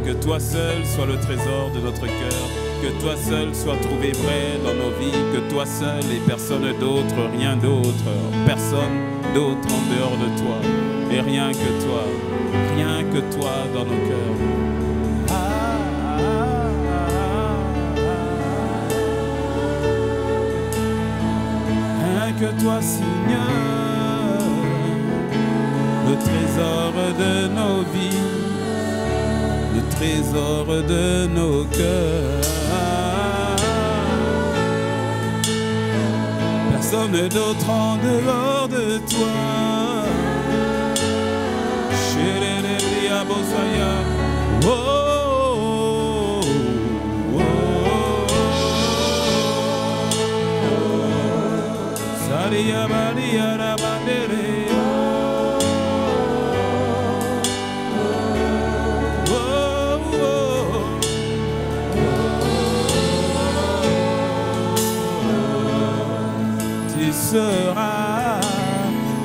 Que toi seul sois le trésor de notre cœur, que toi seul sois trouvé vrai dans nos vies, que toi seul et personne d'autre, rien d'autre, personne d'autre en dehors de toi, et rien que toi dans nos cœurs. Rien que toi, Seigneur, le trésor de nos vies, le trésor de nos cœurs. Personne d'autre en dehors de toi. Oh, oh, oh, oh. Saria Maria Rabandere.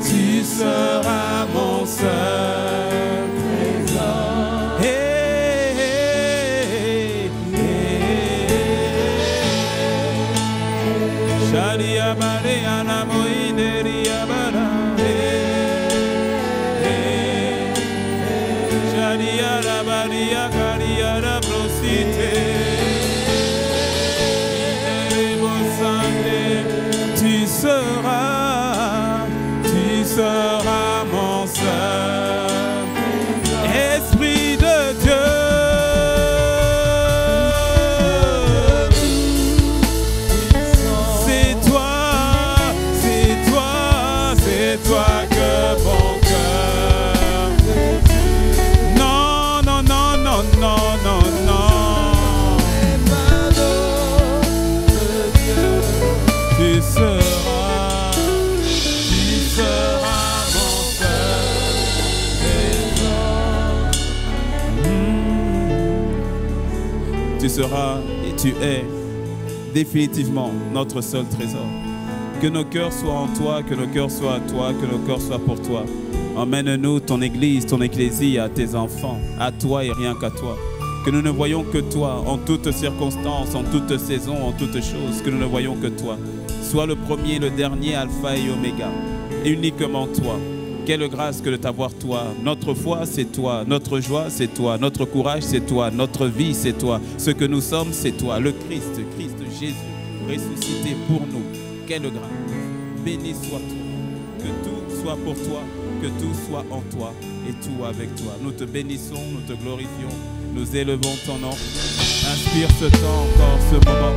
Tu seras mon seul trésor. Hey, hey, hey. Sharia Maria Namoideria Bara. Sharia Rabaria Caria Rabrosite. Tu seras mon seul Esprit de Dieu. C'est toi que mon cœur. Non, non, non, non, non, non, non. Tu seras mon seul trésor. Tu seras et tu es définitivement notre seul trésor. Que nos cœurs soient en toi, que nos cœurs soient à toi, que nos cœurs soient pour toi. Emmène-nous, ton église, ton ecclésie, à tes enfants, à toi et rien qu'à toi. Que nous ne voyons que toi en toutes circonstances, en toutes saisons, en toutes choses, que nous ne voyons que toi. Sois le premier, le dernier, alpha et oméga, et uniquement toi. Quelle grâce que de t'avoir toi. Notre foi, c'est toi. Notre joie, c'est toi. Notre courage, c'est toi. Notre vie, c'est toi. Ce que nous sommes, c'est toi. Le Christ, Jésus, ressuscité pour nous. Quelle grâce. Béni sois-toi. Que tout soit pour toi, que tout soit en toi et tout avec toi. Nous te bénissons, nous te glorifions, nous élevons ton nom. Inspire ce temps encore, ce moment.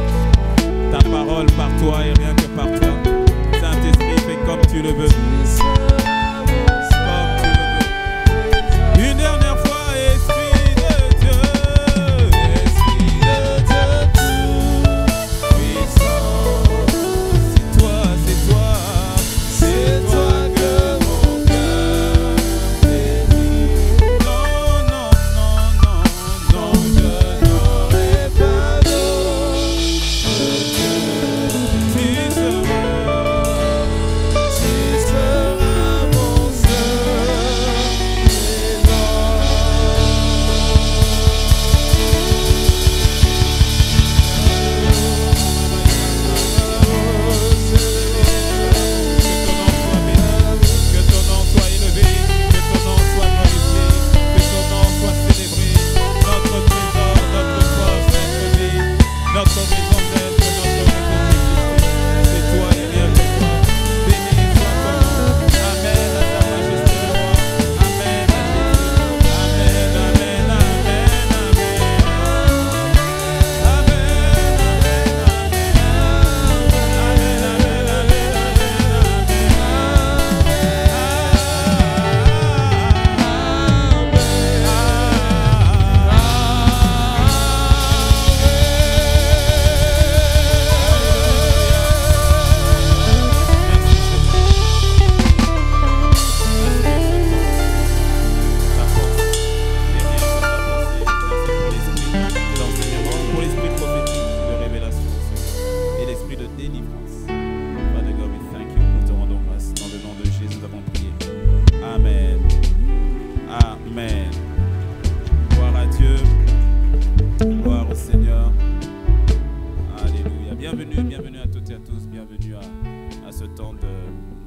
Ta parole par toi et rien que par toi. Saint-Esprit, fais comme tu le veux. Comme tu le veux. Une dernière fois, Esprit de Dieu. Esprit de Dieu tout puissant. C'est toi, c'est toi. C'est toi que mon cœur désire. Non, non, non, non, non, je n'aurai pas d'autre. Tu seras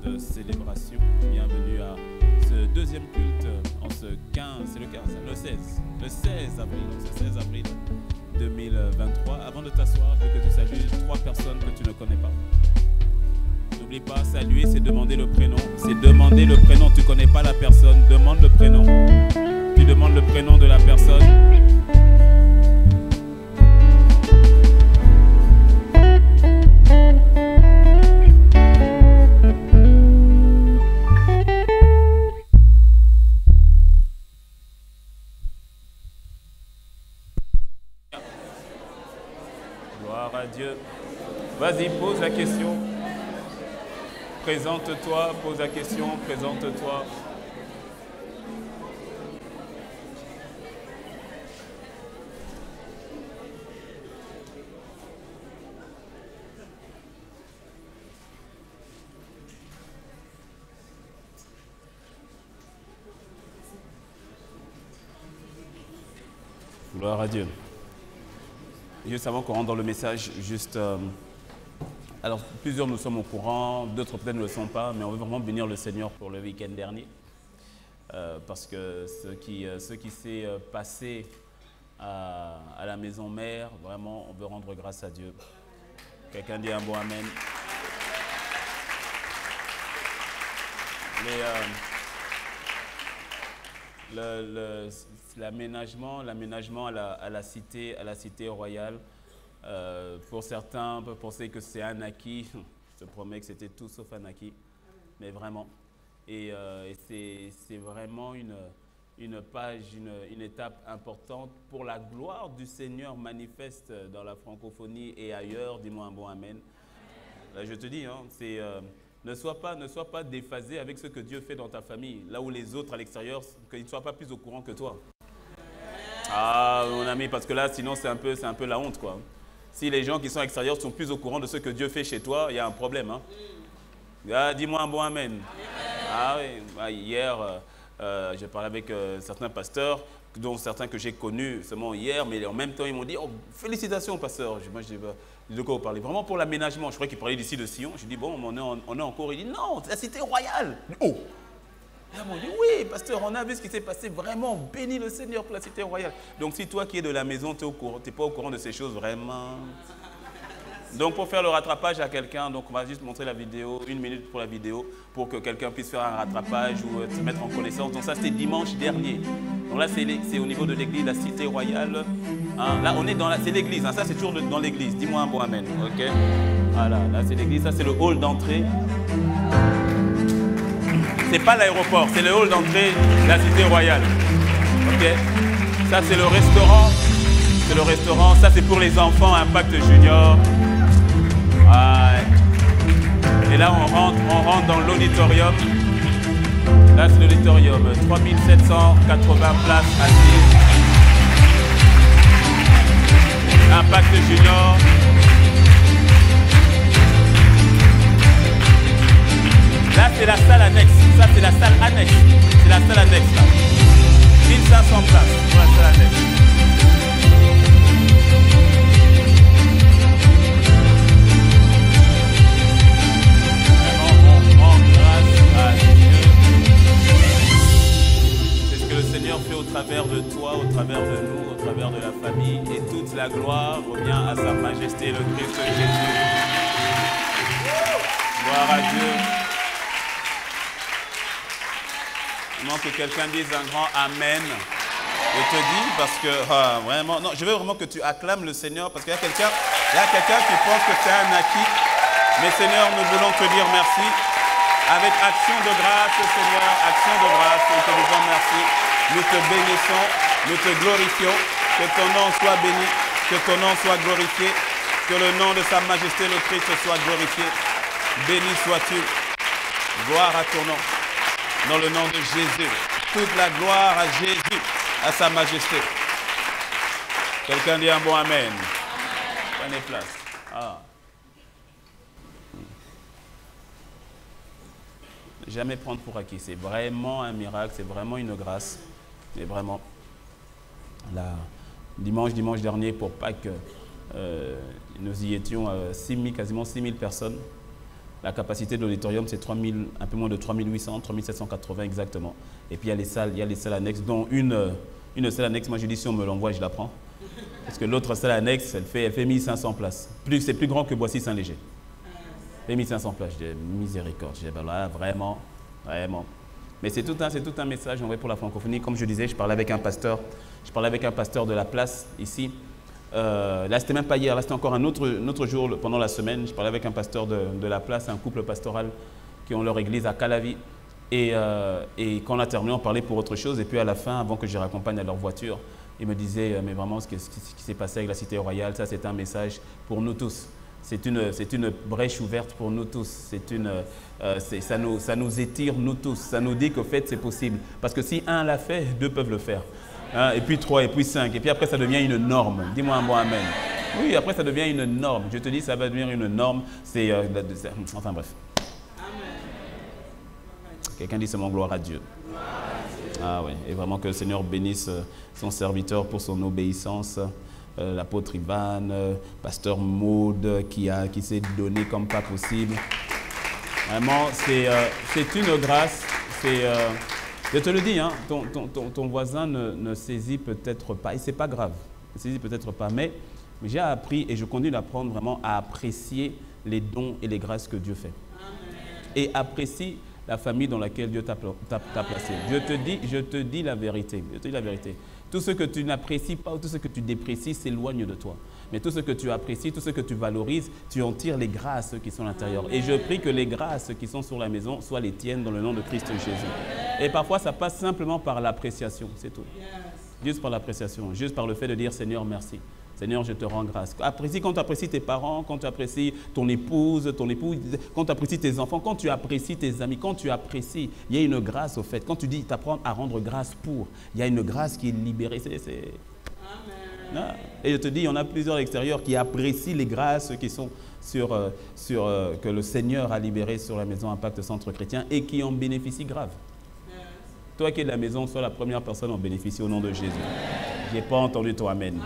cette célébration. Bienvenue à ce deuxième culte en ce 15, c'est le 15, le 16 avril, ce 16 avril 2023. Avant de t'asseoir, je veux que tu salues 3 personnes que tu ne connais pas. N'oublie pas, saluer, c'est demander le prénom. C'est demander le prénom. Tu ne connais pas la personne, demande le prénom. Tu demandes le prénom de la personne. Gloire à Dieu. Vas-y, pose la question. Présente-toi, pose la question, présente-toi. Gloire à Dieu. Juste avant qu'on rentre dans le message, alors, plusieurs nous sommes au courant, d'autres peut-être ne le sont pas, mais on veut vraiment bénir le Seigneur pour le week-end dernier. Parce que ce qui s'est passé à la maison mère, vraiment, on veut rendre grâce à Dieu. Quelqu'un dit un bon amen. L'aménagement à la cité royale, pour certains, on peut penser que c'est un acquis. Je te promets que c'était tout sauf un acquis, mais vraiment. Et c'est vraiment une page, une étape importante pour la gloire du Seigneur manifeste dans la francophonie et ailleurs. Dis-moi un bon amen. Là, je te dis, hein, ne sois pas déphasé avec ce que Dieu fait dans ta famille, là où les autres à l'extérieur, qu'ils ne soient pas plus au courant que toi. Ah, mon ami, parce que là, sinon, c'est un peu la honte, quoi. Si les gens qui sont extérieurs sont plus au courant de ce que Dieu fait chez toi, il y a un problème. Hein? Ah, dis-moi un bon amen. Amen. Ah oui, hier, j'ai parlé avec certains pasteurs, dont certains que j'ai connus seulement hier, mais en même temps, ils m'ont dit, oh, félicitations, pasteur. Moi, je dis, de quoi vous parlez? Vraiment pour l'aménagement. Je croyais qu'il parlait d'ici de Sion. Je dis, bon, on est en cours. Il dit, non, c'est la cité royale. Oh! Ils m'ont dit, oui, pasteur, on a vu ce qui s'est passé. Vraiment, bénis le Seigneur pour la cité royale. Donc, si toi qui es de la maison, tu n'es pas au courant de ces choses, vraiment. Donc, pour faire le rattrapage à quelqu'un, donc on va juste montrer la vidéo, 1 minute pour la vidéo, pour que quelqu'un puisse faire un rattrapage ou se mettre en connaissance. Donc, ça, c'était dimanche dernier. Donc là, c'est au niveau de l'église, la cité royale. Hein, là, on est dans c'est l'église. Hein, ça, c'est toujours dans l'église. Dis-moi un bon amen. OK? Voilà, là, c'est l'église. Ça, c'est le hall d'entrée. C'est pas l'aéroport, c'est le hall d'entrée de la cité royale. Ok? Ça, c'est le restaurant. C'est le restaurant. Ça, c'est pour les enfants, Impact Junior. Et là, on rentre dans l'auditorium. Là, c'est l'auditorium. 3780 places assises. Impact Junior. Là, c'est la salle annexe. Ça, c'est la salle annexe. C'est la salle annexe, là. 1500 places pour la salle annexe. Vraiment, on rend grâce à Dieu. C'est ce que le Seigneur fait au travers de toi, au travers de nous, au travers de la famille. Et toute la gloire revient à sa majesté, le Christ Jésus. Gloire à Dieu. Que quelqu'un dise un grand amen. Je te dis parce que vraiment, non, je veux vraiment que tu acclames le Seigneur parce qu'il y a quelqu'un qui pense que c'est un acquis. Mais Seigneur, nous voulons te dire merci. Avec action de grâce, Seigneur, action de grâce, nous te disons merci. Nous te bénissons, nous te glorifions. Que ton nom soit béni, que ton nom soit glorifié, que le nom de sa majesté, le Christ, soit glorifié. Béni sois-tu. Gloire à ton nom. Dans le nom de Jésus, toute la gloire à Jésus, à sa majesté. Quelqu'un dit un bon amen. Prenez place. Ah. Jamais prendre pour acquis. C'est vraiment un miracle, c'est vraiment une grâce. Mais vraiment, là, dimanche dernier, pour Pâques, nous y étions quasiment 6000 personnes. La capacité de l'auditorium, c'est un peu moins de 3800, 3780 exactement. Et puis il y a les salles annexes, dont une salle annexe, moi je dis si on me l'envoie, je la prends. Parce que l'autre salle annexe, elle fait 1500 places. C'est plus grand que Boissy-Saint-Léger. Elle fait 1500 places. Je dis, miséricorde. Je dis, ben là, vraiment, vraiment. Mais c'est tout un message envoyé pour la francophonie. Comme je disais, je parlais avec un pasteur de la place ici. Là, c'était même pas hier, là, c'était encore un autre jour pendant la semaine. Je parlais avec un pasteur de la place, un couple pastoral qui ont leur église à Calavi. Et quand on a terminé, on parlait pour autre chose. Et puis à la fin, avant que je les raccompagne à leur voiture, ils me disaient, mais vraiment, ce qui s'est passé avec la Cité Royale, ça, c'est un message pour nous tous. C'est une brèche ouverte pour nous tous. Ça nous étire, nous tous. Ça nous dit qu'au fait, c'est possible. Parce que si un l'a fait, deux peuvent le faire. Hein, et puis 3, et puis 5, et puis après ça devient une norme. Dis-moi un bon amen. Oui, après ça devient une norme. Je te dis, ça va devenir une norme. Enfin bref. Quelqu'un dit seulement gloire à Dieu. Ah oui, et vraiment que le Seigneur bénisse son serviteur pour son obéissance. L'apôtre Ivan, pasteur Maud qui s'est donné comme pas possible. Vraiment, c'est une grâce. Je te le dis, hein, ton voisin ne saisit peut-être pas, et c'est pas grave, ne saisit peut-être pas, mais j'ai appris et je continue d'apprendre vraiment à apprécier les dons et les grâces que Dieu fait. Et apprécie la famille dans laquelle Dieu t'a placé. Je te dis la vérité. Tout ce que tu n'apprécies pas ou tout ce que tu déprécies s'éloigne de toi. Mais tout ce que tu apprécies, tout ce que tu valorises, tu en tires les grâces qui sont à l'intérieur. Et je prie que les grâces qui sont sur la maison soient les tiennes dans le nom de Christ Jésus. Et parfois, ça passe simplement par l'appréciation, c'est tout. Juste par l'appréciation, juste par le fait de dire Seigneur, merci. Seigneur, je te rends grâce. Quand tu apprécies tes parents, quand tu apprécies ton épouse, quand tu apprécies tes enfants, quand tu apprécies tes amis, quand tu apprécies, il y a une grâce au fait. Quand tu dis, tu apprends à rendre grâce pour, il y a une grâce qui est libérée. Amen. Et je te dis, il y en a plusieurs à l'extérieur qui apprécient les grâces qui sont que le Seigneur a libérées sur la maison Impact Centre Chrétien et qui en bénéficient grave. Yes. Toi qui es de la maison, sois la première personne à en bénéficier au nom de Jésus. Je n'ai pas entendu ton amen.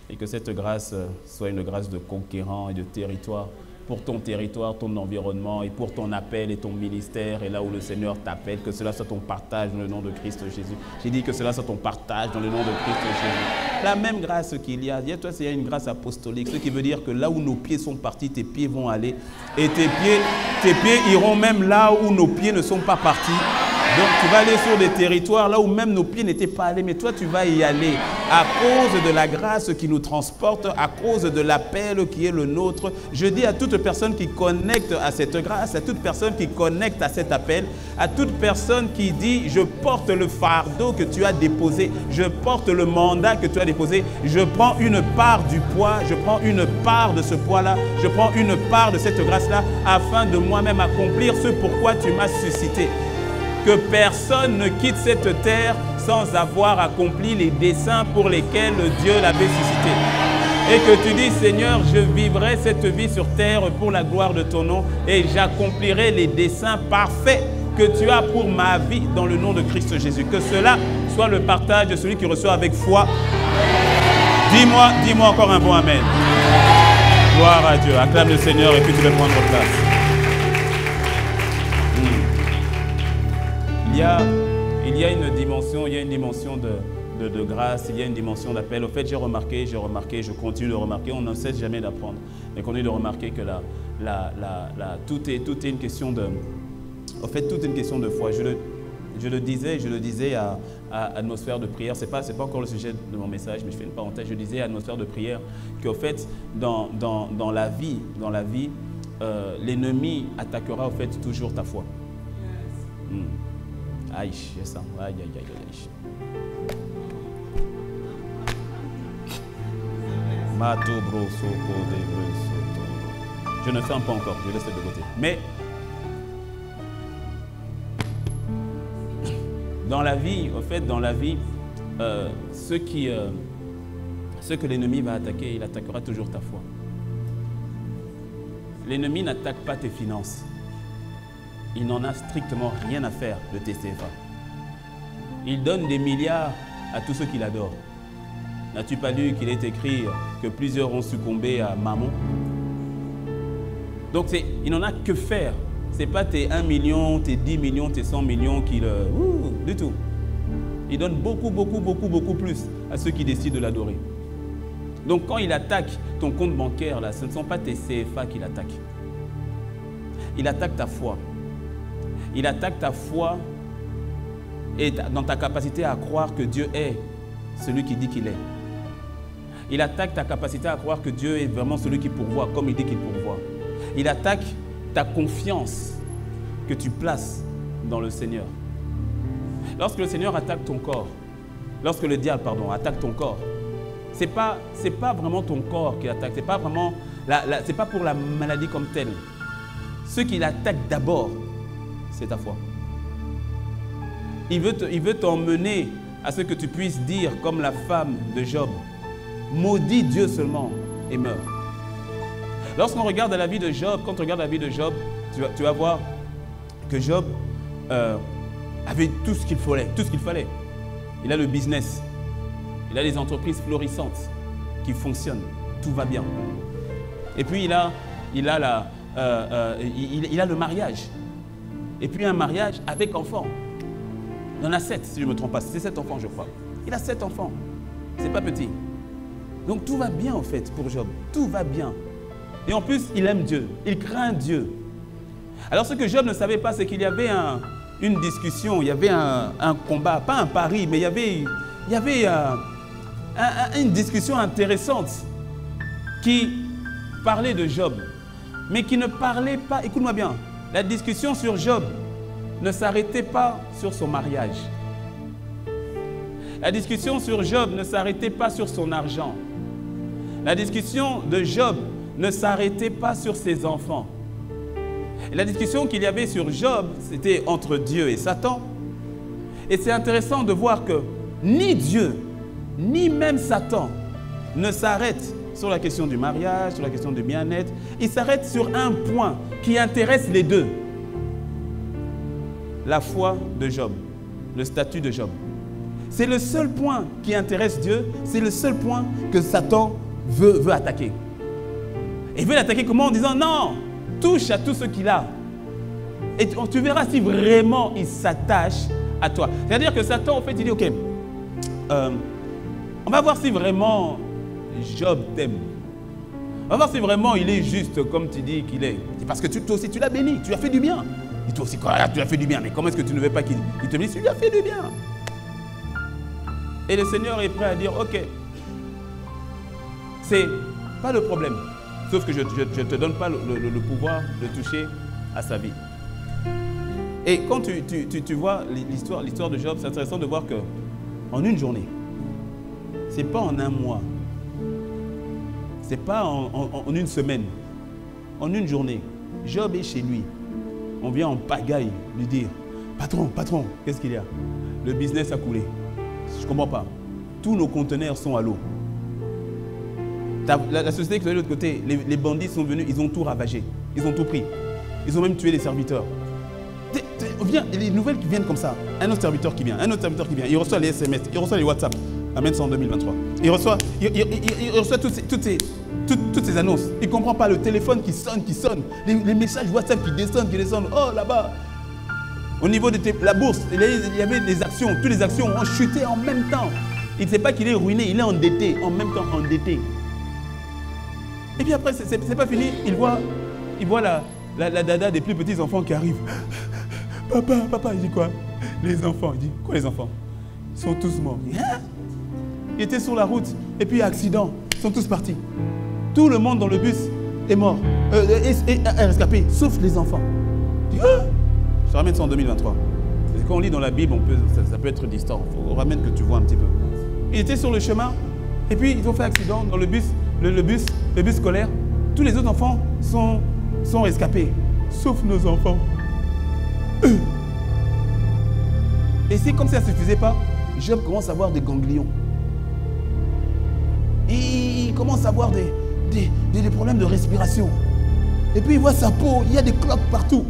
Et que cette grâce soit une grâce de conquérant et de territoire pour ton territoire, ton environnement et pour ton appel et ton ministère et là où le Seigneur t'appelle, que cela soit ton partage dans le nom de Christ Jésus. J'ai dit que cela soit ton partage dans le nom de Christ Jésus. La même grâce qu'il y a, toi, il y a une grâce apostolique, ce qui veut dire que là où nos pieds sont partis, tes pieds vont aller et tes pieds iront même là où nos pieds ne sont pas partis. Donc tu vas aller sur des territoires là où même nos pieds n'étaient pas allés, mais toi tu vas y aller à cause de la grâce qui nous transporte, à cause de l'appel qui est le nôtre. Je dis à toute personne qui connecte à cette grâce, à toute personne qui connecte à cet appel, à toute personne qui dit je porte le fardeau que tu as déposé, je porte le mandat que tu as déposé, je prends une part du poids, je prends une part de ce poids-là, je prends une part de cette grâce-là afin de moi-même accomplir ce pourquoi tu m'as suscité. Que personne ne quitte cette terre sans avoir accompli les desseins pour lesquels Dieu l'avait suscité. Et que tu dis, Seigneur, je vivrai cette vie sur terre pour la gloire de ton nom et j'accomplirai les desseins parfaits que tu as pour ma vie dans le nom de Christ Jésus. Que cela soit le partage de celui qui reçoit avec foi. Dis-moi encore un bon amen. Gloire à Dieu. Acclame le Seigneur et puis tu peux prendre place. Il y a une dimension de grâce, il y a une dimension d'appel. Au fait, j'ai remarqué, je continue de remarquer, on ne cesse jamais d'apprendre. Mais continue de remarquer que tout est une question de... Au fait, tout est une question de foi. Je le disais à atmosphère de prière, c'est pas encore le sujet de mon message, mais je fais une parenthèse. Je disais à atmosphère de prière qu'au fait, dans la vie, l'ennemi attaquera au fait toujours ta foi. Yes. Aïe, c'est ça. Aïe. Je ne ferme pas encore, je laisse de côté. Mais dans la vie, au fait, ce que l'ennemi va attaquer, il attaquera toujours ta foi. L'ennemi n'attaque pas tes finances. Il n'en a strictement rien à faire de tes CFA. Il donne des milliards à tous ceux qui l'adorent. N'as-tu pas lu qu'il est écrit que plusieurs ont succombé à Mammon? Donc il n'en a que faire. Ce n'est pas tes 1 million, tes 10 millions, tes 100 millions qui le... du tout. Il donne beaucoup, beaucoup, beaucoup, beaucoup plus à ceux qui décident de l'adorer. Donc quand il attaque ton compte bancaire, là, ce ne sont pas tes CFA qu'il attaque. Il attaque ta foi. Il attaque ta foi et dans ta capacité à croire que Dieu est celui qui dit qu'il est. Il attaque ta capacité à croire que Dieu est vraiment celui qui pourvoit, comme il dit qu'il pourvoit. Il attaque ta confiance que tu places dans le Seigneur. Lorsque le Seigneur attaque ton corps, lorsque le diable, attaque ton corps, c'est pas vraiment ton corps qu'il attaque, c'est pas vraiment, c'est pas pour la maladie comme telle. Ce qu'il attaque d'abord, c'est ta foi. Il veut t'emmener à ce que tu puisses dire, comme la femme de Job, maudit Dieu seulement et meurs. Lorsqu'on regarde la vie de Job, quand on regarde la vie de Job, tu vas voir que Job avait tout ce qu'il fallait. Il a le business, il a des entreprises florissantes qui fonctionnent, tout va bien. Et puis il a le mariage. Et puis un mariage avec enfants. Il en a 7, si je ne me trompe pas. C'est 7 enfants, je crois. Il a 7 enfants. C'est pas petit. Donc tout va bien en fait pour Job. Tout va bien. Et en plus, il aime Dieu. Il craint Dieu. Alors ce que Job ne savait pas, c'est qu'il y avait une discussion, il y avait un combat, pas un pari, mais il y avait une discussion intéressante qui parlait de Job, mais qui ne parlait pas, écoute-moi bien, la discussion sur Job ne s'arrêtait pas sur son mariage. La discussion sur Job ne s'arrêtait pas sur son argent. La discussion de Job ne s'arrêtait pas sur ses enfants. Et la discussion qu'il y avait sur Job, c'était entre Dieu et Satan. Et c'est intéressant de voir que ni Dieu, ni même Satan ne s'arrêtent sur la question du mariage, sur la question du bien-être. Ils s'arrêtent sur un point qui intéresse les deux. La foi de Job, le statut de Job. C'est le seul point qui intéresse Dieu, c'est le seul point que Satan veut attaquer. Il veut l'attaquer comment? En disant non, touche à tout ce qu'il a. Et tu verras si vraiment il s'attache à toi. C'est-à-dire que Satan, en fait, il dit, ok, on va voir si vraiment Job t'aime. On va voir si vraiment il est juste comme tu dis qu'il est. Parce que toi aussi, tu l'as béni, tu lui as fait du bien. Et toi aussi, tu lui as fait du bien. Mais comment est-ce que tu ne veux pas qu'il te bénisse? Tu lui as fait du bien. Et le Seigneur est prêt à dire, ok, c'est pas le problème. Sauf que je ne te donne pas le pouvoir de toucher à sa vie. Et quand tu vois l'histoire de Job, c'est intéressant de voir qu'en une journée, ce n'est pas en un mois, ce n'est pas en une semaine, en une journée, Job est chez lui. On vient en pagaille lui dire, patron, qu'est-ce qu'il y a? Le business a coulé. Je ne comprends pas. Tous nos conteneurs sont à l'eau. La société qui est de l'autre côté, les bandits sont venus, ils ont tout ravagé. Ils ont tout pris. Ils ont même tué les serviteurs. Les nouvelles qui viennent comme ça. Un autre serviteur qui vient, il reçoit les SMS, il reçoit les WhatsApp. Amène ça en 2023. Il reçoit toutes ces annonces. Il ne comprend pas le téléphone qui sonne. Les messages WhatsApp qui descendent. Oh, là-bas. Au niveau de la bourse, il y avait des actions. Toutes les actions ont chuté en même temps. Il ne sait pas qu'il est ruiné, il est endetté, en même temps endetté. Et puis après, c'est pas fini, il voit la dada des plus petits enfants qui arrivent. Papa, il dit quoi? Les enfants, il dit, quoi les enfants? Ils sont tous morts. Hein? Ils étaient sur la route, et puis accident, ils sont tous partis. Tout le monde dans le bus est mort, est rescapé, sauf les enfants. Il dit, ah! Je ramène ça en 2023. Parce que quand on lit dans la Bible, ça peut être distant, on ramène que tu vois un petit peu. Ils étaient sur le chemin, et puis ils ont fait accident dans le bus, le bus scolaire. Tous les autres enfants sont rescapés, sauf nos enfants. Et c'est comme si ça ne suffisait pas, Job commence à avoir des ganglions. Il commence à avoir des problèmes de respiration. Et puis il voit sa peau, il y a des cloques partout.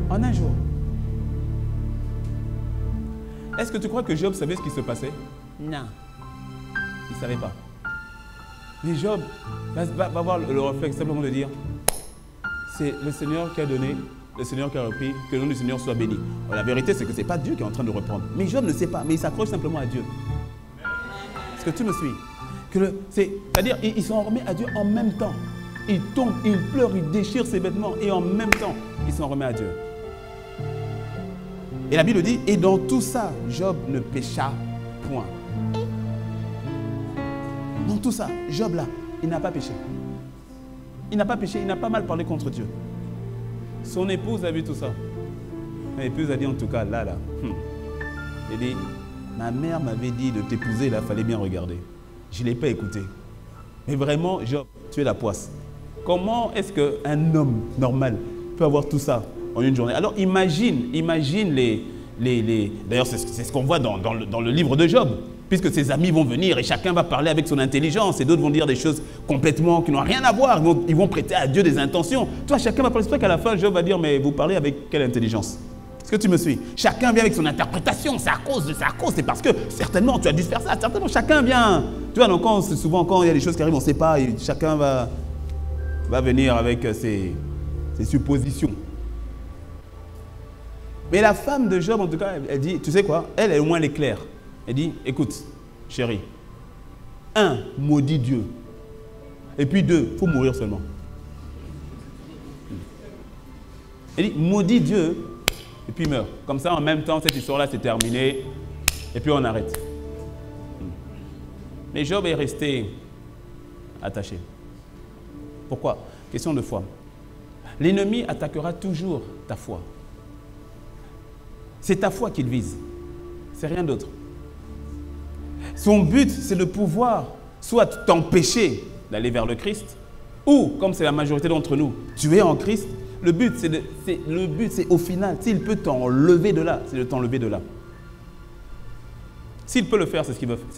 En un jour. Est-ce que tu crois que Job savait ce qui se passait? Non. Il ne savait pas. Mais Job va avoir le réflexe simplement de dire, c'est le Seigneur qui a donné, le Seigneur qui a repris, que le nom du Seigneur soit béni. La vérité, c'est que ce n'est pas Dieu qui est en train de reprendre. Mais Job ne sait pas, mais il s'accroche simplement à Dieu. Est-ce que tu me suis? C'est-à-dire, il s'en remet à Dieu en même temps. Il tombe, il pleure, il déchire ses vêtements et en même temps, il s'en remet à Dieu. Et la Bible dit, et dans tout ça, Job ne pécha point. Dans tout ça, Job là, il n'a pas péché. Il n'a pas péché, il n'a pas mal parlé contre Dieu. Son épouse a vu tout ça. L'épouse a dit en tout cas, là. Elle dit, ma mère m'avait dit de t'épouser, là, il fallait bien regarder. Je ne l'ai pas écouté. Mais vraiment, Job, tu es la poisse. Comment est-ce qu'un homme normal peut avoir tout ça en une journée? Alors imagine les... D'ailleurs, c'est ce qu'on voit dans le livre de Job. Puisque ses amis vont venir et chacun va parler avec son intelligence et d'autres vont dire des choses complètement qui n'ont rien à voir. Ils vont prêter à Dieu des intentions. Toi, chacun va parler. C'est toi qu'à la fin, Job va dire, mais vous parlez avec quelle intelligence? Est-ce que tu me suis? Chacun vient avec son interprétation. C'est à cause, c'est parce que certainement tu as dû faire ça. Certainement, chacun vient. Tu vois, donc souvent quand il y a des choses qui arrivent, on ne sait pas. Et chacun va venir avec ses suppositions. Mais la femme de Job, en tout cas, elle dit, tu sais quoi? Elle, au moins, elle est claire. Elle dit, écoute, chérie, 1, maudit Dieu. Et puis 2, il faut mourir seulement. Elle dit, maudit Dieu, et puis meurt. Comme ça, en même temps, cette histoire-là, c'est terminé, et puis on arrête. Mais Job est resté attaché. Pourquoi? Question de foi. L'ennemi attaquera toujours ta foi. C'est ta foi qu'il vise. C'est rien d'autre. Son but, c'est de pouvoir soit t'empêcher d'aller vers le Christ, ou, comme c'est la majorité d'entre nous, tu es en Christ. Le but, c'est au final, s'il peut t'enlever de là, c'est de t'enlever de là. S'il peut le faire, c'est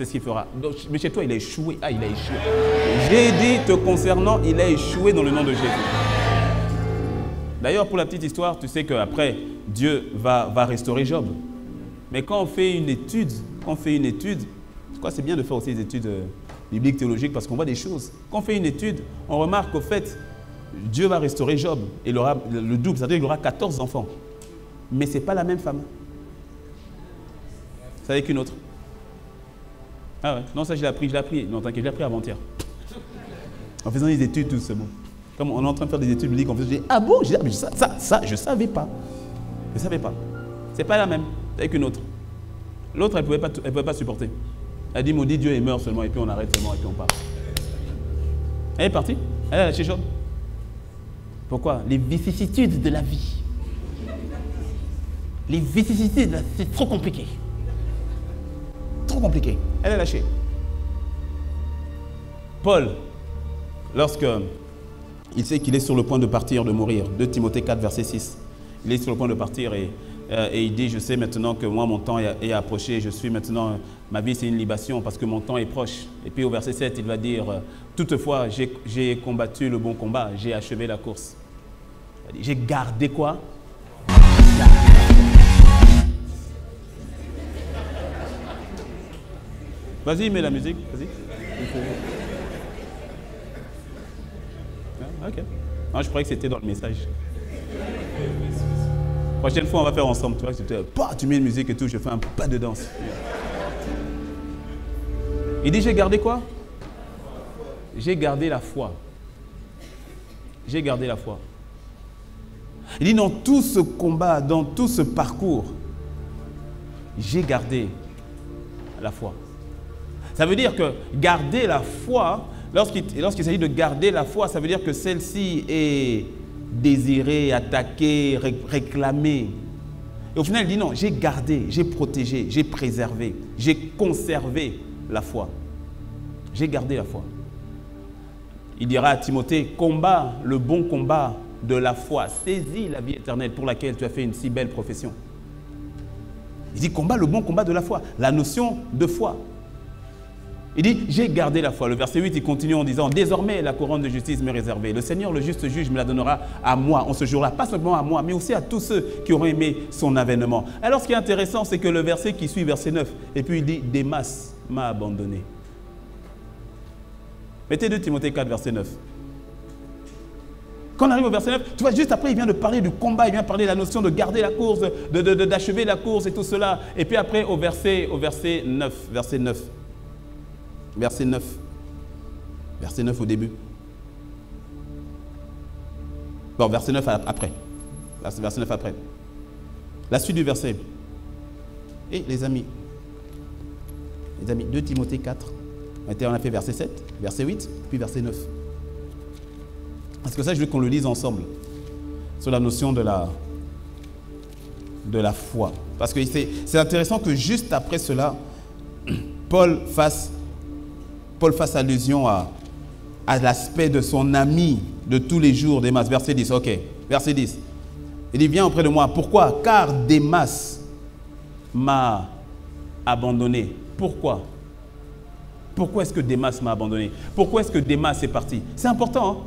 ce qu'il fera. Donc, mais chez toi, il a échoué. Ah, il a échoué. J'ai dit te concernant, il a échoué dans le nom de Jésus. D'ailleurs, pour la petite histoire, tu sais qu'après, Dieu va restaurer Job. Mais quand on fait une étude, c'est bien de faire aussi des études bibliques, théologiques, parce qu'on voit des choses. Quand on fait une étude, on remarque qu'au fait, Dieu va restaurer Job. Et il aura le double, c'est-à-dire qu'il aura 14 enfants. Mais ce n'est pas la même femme. C'est avec une autre. Ah ouais, non, ça je l'ai appris. Non, t'inquiète, je l'ai appris avant-hier. En faisant des études, tout ce mot. Comme on est en train de faire des études bibliques, je dis, ah bon, ça, je ne savais pas. Je ne savais pas. Ce n'est pas la même, c'est avec une autre. L'autre, elle ne pouvait pas supporter. Elle dit, maudit Dieu et meurt seulement, et puis on arrête seulement, et puis on part. Elle est partie. Elle est allée chez Job. Pourquoi? Les vicissitudes de la vie. Les vicissitudes, c'est trop compliqué. Trop compliqué. Elle est lâchée. Paul, lorsque il sait qu'il est sur le point de partir, de mourir, 2 Timothée 4, verset 6, il est sur le point de partir et il dit, je sais maintenant que moi, mon temps est approché, je suis maintenant, ma vie c'est une libation parce que mon temps est proche. Et puis au verset 7, il va dire, toutefois, j'ai combattu le bon combat, j'ai achevé la course. J'ai gardé quoi? Vas-y, mets la musique, vas-y. Ah, ok. Non, je croyais que c'était dans le message. Prochaine fois, on va faire ensemble. Tu vois, tu mets une musique et tout, je fais un pas de danse. Il dit, j'ai gardé quoi? J'ai gardé la foi. J'ai gardé la foi. Il dit, dans tout ce combat, dans tout ce parcours, j'ai gardé la foi. Ça veut dire que garder la foi, lorsqu'il s'agit de garder la foi, ça veut dire que celle-ci est désirée, attaquée, réclamée. Et au final, il dit non, j'ai gardé, j'ai protégé, j'ai préservé, j'ai conservé la foi. J'ai gardé la foi. Il dira à Timothée, combat le bon combat de la foi, saisis la vie éternelle pour laquelle tu as fait une si belle profession. Il dit, combat le bon combat de la foi, la notion de foi. Il dit, j'ai gardé la foi. Le verset 8, il continue en disant, désormais la couronne de justice m'est réservée. Le Seigneur, le juste juge, me la donnera à moi en ce jour-là. Pas seulement à moi, mais aussi à tous ceux qui auront aimé son avènement. Alors ce qui est intéressant, c'est que le verset qui suit, verset 9, et puis il dit, Démas m'a abandonné. Mettez 2 Timothée 4, verset 9. Quand on arrive au verset 9, tu vois, juste après, il vient de parler du combat, il vient de parler de la notion de garder la course, d'achever la course et tout cela. Et puis après, au verset 9, verset 9. Verset 9. Verset 9 au début. Bon, verset 9 après. Verset 9 après. La suite du verset. Et les amis, 2 Timothée 4. On a fait verset 7, verset 8, puis verset 9. Parce que ça, je veux qu'on le lise ensemble. Sur la notion de la foi. Parce que c'est intéressant que juste après cela, Paul fasse allusion à l'aspect de son ami de tous les jours, Démas. Verset 10, ok. Verset 10. Il dit, viens auprès de moi. Pourquoi? Car Démas m'a abandonné. Pourquoi? Pourquoi est-ce que Démas m'a abandonné? Pourquoi est-ce que Démas est parti? C'est important, hein?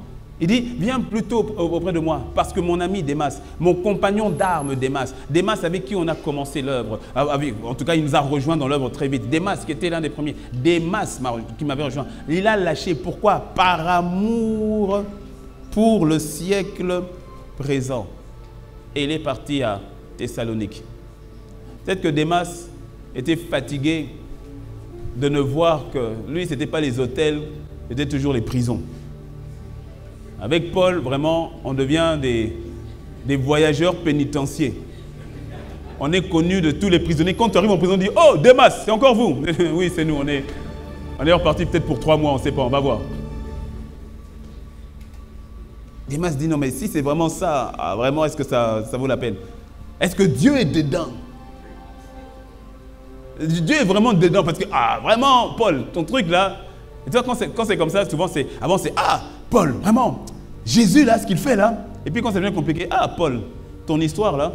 Il dit, viens plutôt auprès de moi, parce que mon ami Démas, mon compagnon d'armes Démas, Démas avec qui on a commencé l'œuvre, en tout cas il nous a rejoint dans l'œuvre très vite, Démas qui était l'un des premiers, Démas qui m'avait rejoint, il a lâché, pourquoi? Par amour pour le siècle présent. Et il est parti à Thessalonique. Peut-être que Démas était fatigué de ne voir que lui, ce n'était pas les hôtels, c'était toujours les prisons. Avec Paul, vraiment, on devient des voyageurs pénitentiaires. On est connus de tous les prisonniers. Quand tu arrives en prison, on dit « Oh, Démas, c'est encore vous !» Oui, c'est nous. On est reparti peut-être pour 3 mois, on ne sait pas, on va voir. Démas dit « Non, mais si c'est vraiment ça, vraiment, est-ce que ça vaut la peine? Est-ce que Dieu est dedans? Dieu est vraiment dedans parce que, vraiment, Paul, ton truc là, et tu vois, quand c'est comme ça, souvent, avant c'est « Ah, Paul, vraiment, Jésus là, ce qu'il fait là. » Et puis quand ça devient compliqué, « Ah, Paul, ton histoire là. »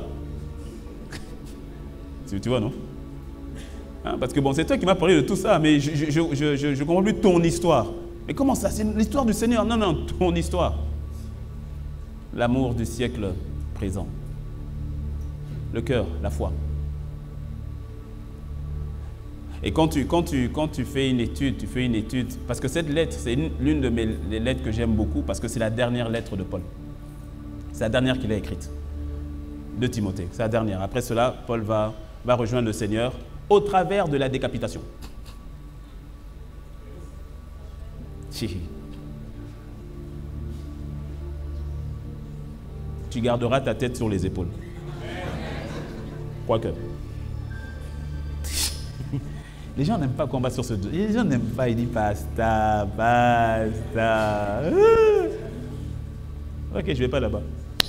Tu vois, non? Hein, parce que bon, c'est toi qui m'as parlé de tout ça, mais je ne comprends plus ton histoire. Mais comment ça? C'est l'histoire du Seigneur. Non, non, ton histoire. L'amour du siècle présent. Le cœur, la foi. Et quand tu fais une étude, parce que cette lettre, c'est l'une de mes lettres que j'aime beaucoup, parce que c'est la dernière lettre de Paul. C'est la dernière qu'il a écrite, de Timothée. C'est la dernière. Après cela, Paul va rejoindre le Seigneur au travers de la décapitation. Tu garderas ta tête sur les épaules. Quoique. Les gens n'aiment pas combattre sur ce dos. Les gens n'aiment pas, ils disent basta, basta. Ok, je ne vais pas là-bas. Je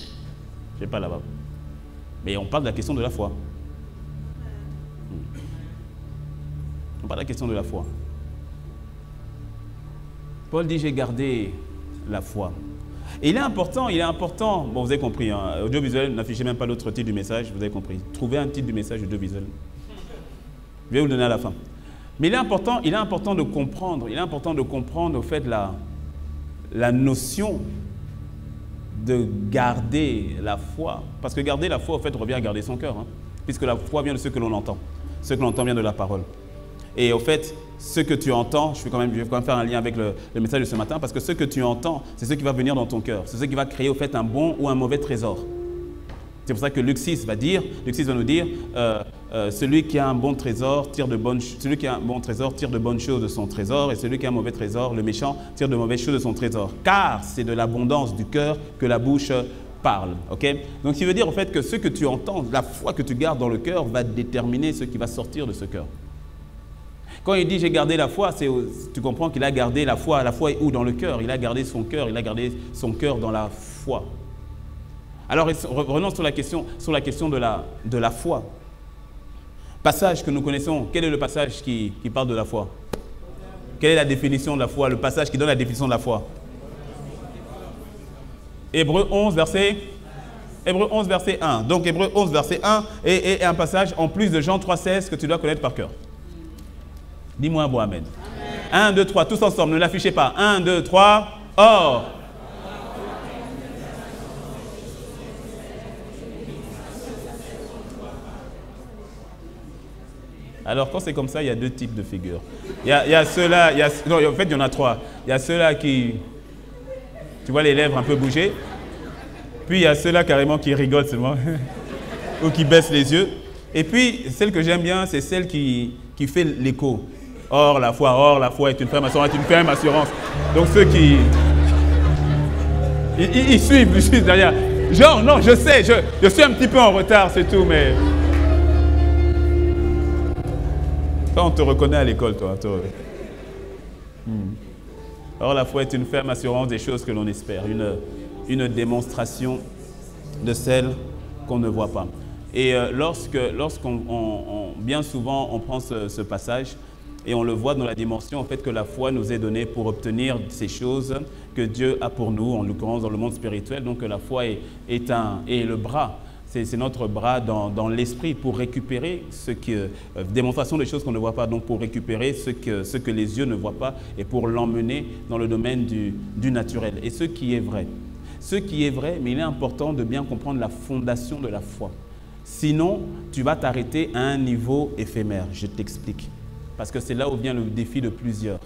ne vais pas là-bas. Mais on parle de la question de la foi. On parle de la question de la foi. Paul dit, j'ai gardé la foi. Et il est important, bon vous avez compris, hein, audiovisuel, n'affichez même pas l'autre titre du message, vous avez compris. Trouvez un titre du message audiovisuel. Je vais vous le donner à la fin. Mais il est important de comprendre au fait la notion de garder la foi. Parce que garder la foi, au fait, revient à garder son cœur. Hein, puisque la foi vient de ce que l'on entend. Ce que l'on entend vient de la parole. Et au fait, ce que tu entends, je vais quand même faire un lien avec le message de ce matin, parce que ce que tu entends, c'est ce qui va venir dans ton cœur. C'est ce qui va créer au fait un bon ou un mauvais trésor. C'est pour ça que Luc 6 va nous dire, celui qui a un bon trésor tire de bonnes choses de son trésor, et celui qui a un mauvais trésor, le méchant, tire de mauvaises choses de son trésor. Car c'est de l'abondance du cœur que la bouche parle. Okay? Donc, ce qui veut dire en fait que ce que tu entends, la foi que tu gardes dans le cœur, va déterminer ce qui va sortir de ce cœur. Quand il dit j'ai gardé la foi, tu comprends qu'il a gardé la foi. La foi est où? Dans le cœur. Il a gardé son cœur. Il a gardé son cœur dans la foi. Alors, revenons sur la question de la foi. Passage que nous connaissons. Quel est le passage qui parle de la foi? Quelle est la définition de la foi? Le passage qui donne la définition de la foi. Hébreux 11, verset 1. Donc, Hébreux 11, verset 1 et un passage en plus de Jean 3, 16 que tu dois connaître par cœur. Dis-moi un bon amen. 1, 2, 3, tous ensemble, ne l'affichez pas. 1, 2, 3, or. Alors, quand c'est comme ça, il y a deux types de figures. Il y a ceux-là, non, en fait, il y en a trois. Il y a ceux-là qui, tu vois les lèvres un peu bouger. Puis il y a ceux-là carrément qui rigolent seulement, ou qui baissent les yeux. Et puis, celle que j'aime bien, c'est celle qui fait l'écho. Or, la foi est une ferme assurance. Donc ceux qui... Ils suivent derrière. Genre, non, je sais, je suis un petit peu en retard, c'est tout, mais... Quand on te reconnaît à l'école, toi. Or, la foi est une ferme assurance des choses que l'on espère, une démonstration de celles qu'on ne voit pas. Et bien souvent, on prend ce passage et on le voit dans la dimension en fait que la foi nous est donnée pour obtenir ces choses que Dieu a pour nous, en l'occurrence dans le monde spirituel. Donc la foi est le bras. C'est notre bras dans l'esprit pour récupérer démonstration des choses qu'on ne voit pas, donc pour récupérer ce que les yeux ne voient pas et pour l'emmener dans le domaine du naturel. Et ce qui est vrai, mais il est important de bien comprendre la fondation de la foi. Sinon, tu vas t'arrêter à un niveau éphémère. Je t'explique. Parce que c'est là où vient le défi de plusieurs.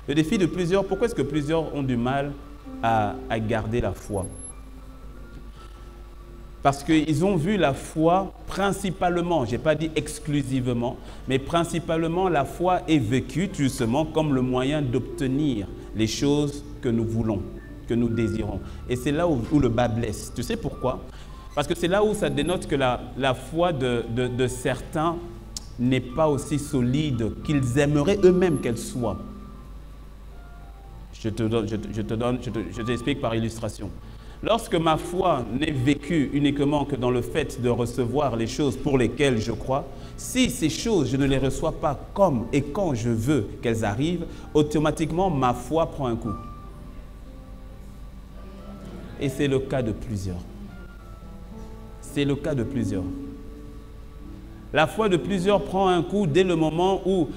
Le défi de plusieurs, pourquoi est-ce que plusieurs ont du mal à garder la foi? Parce qu'ils ont vu la foi principalement, je n'ai pas dit exclusivement, mais principalement la foi est vécue justement comme le moyen d'obtenir les choses que nous voulons, que nous désirons. Et c'est là où le bas blesse. Tu sais pourquoi? Parce que c'est là où ça dénote que la foi de certains n'est pas aussi solide qu'ils aimeraient eux-mêmes qu'elle soit. Je t'explique par illustration. Lorsque ma foi n'est vécue uniquement que dans le fait de recevoir les choses pour lesquelles je crois, si ces choses, je ne les reçois pas comme et quand je veux qu'elles arrivent, automatiquement ma foi prend un coup. Et c'est le cas de plusieurs. C'est le cas de plusieurs. La foi de plusieurs prend un coup dès le moment où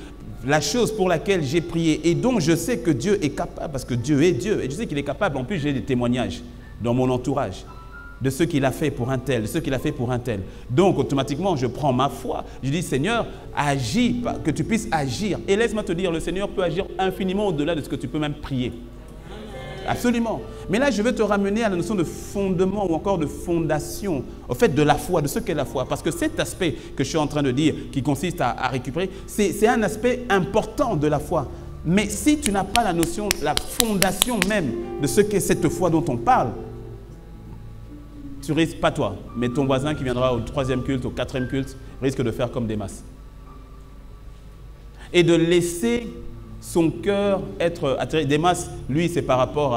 la chose pour laquelle j'ai prié et dont je sais que Dieu est capable, parce que Dieu est Dieu, et je sais qu'il est capable, en plus j'ai des témoignages dans mon entourage de ce qu'il a fait pour un tel, de ce qu'il a fait pour un tel. Donc automatiquement je prends ma foi, je dis Seigneur, agis, que tu puisses agir. Et laisse-moi te dire, le Seigneur peut agir infiniment au-delà de ce que tu peux même prier. Absolument. Mais là, je veux te ramener à la notion de fondement ou encore de fondation, au fait de la foi, de ce qu'est la foi. Parce que cet aspect que je suis en train de dire, qui consiste à récupérer, c'est un aspect important de la foi. Mais si tu n'as pas la notion, la fondation même de ce qu'est cette foi dont on parle, tu risques, pas toi, mais ton voisin qui viendra au 3e culte, au 4e culte, risque de faire comme Démas. Et de laisser son cœur être attiré. Démas, lui, c'est par rapport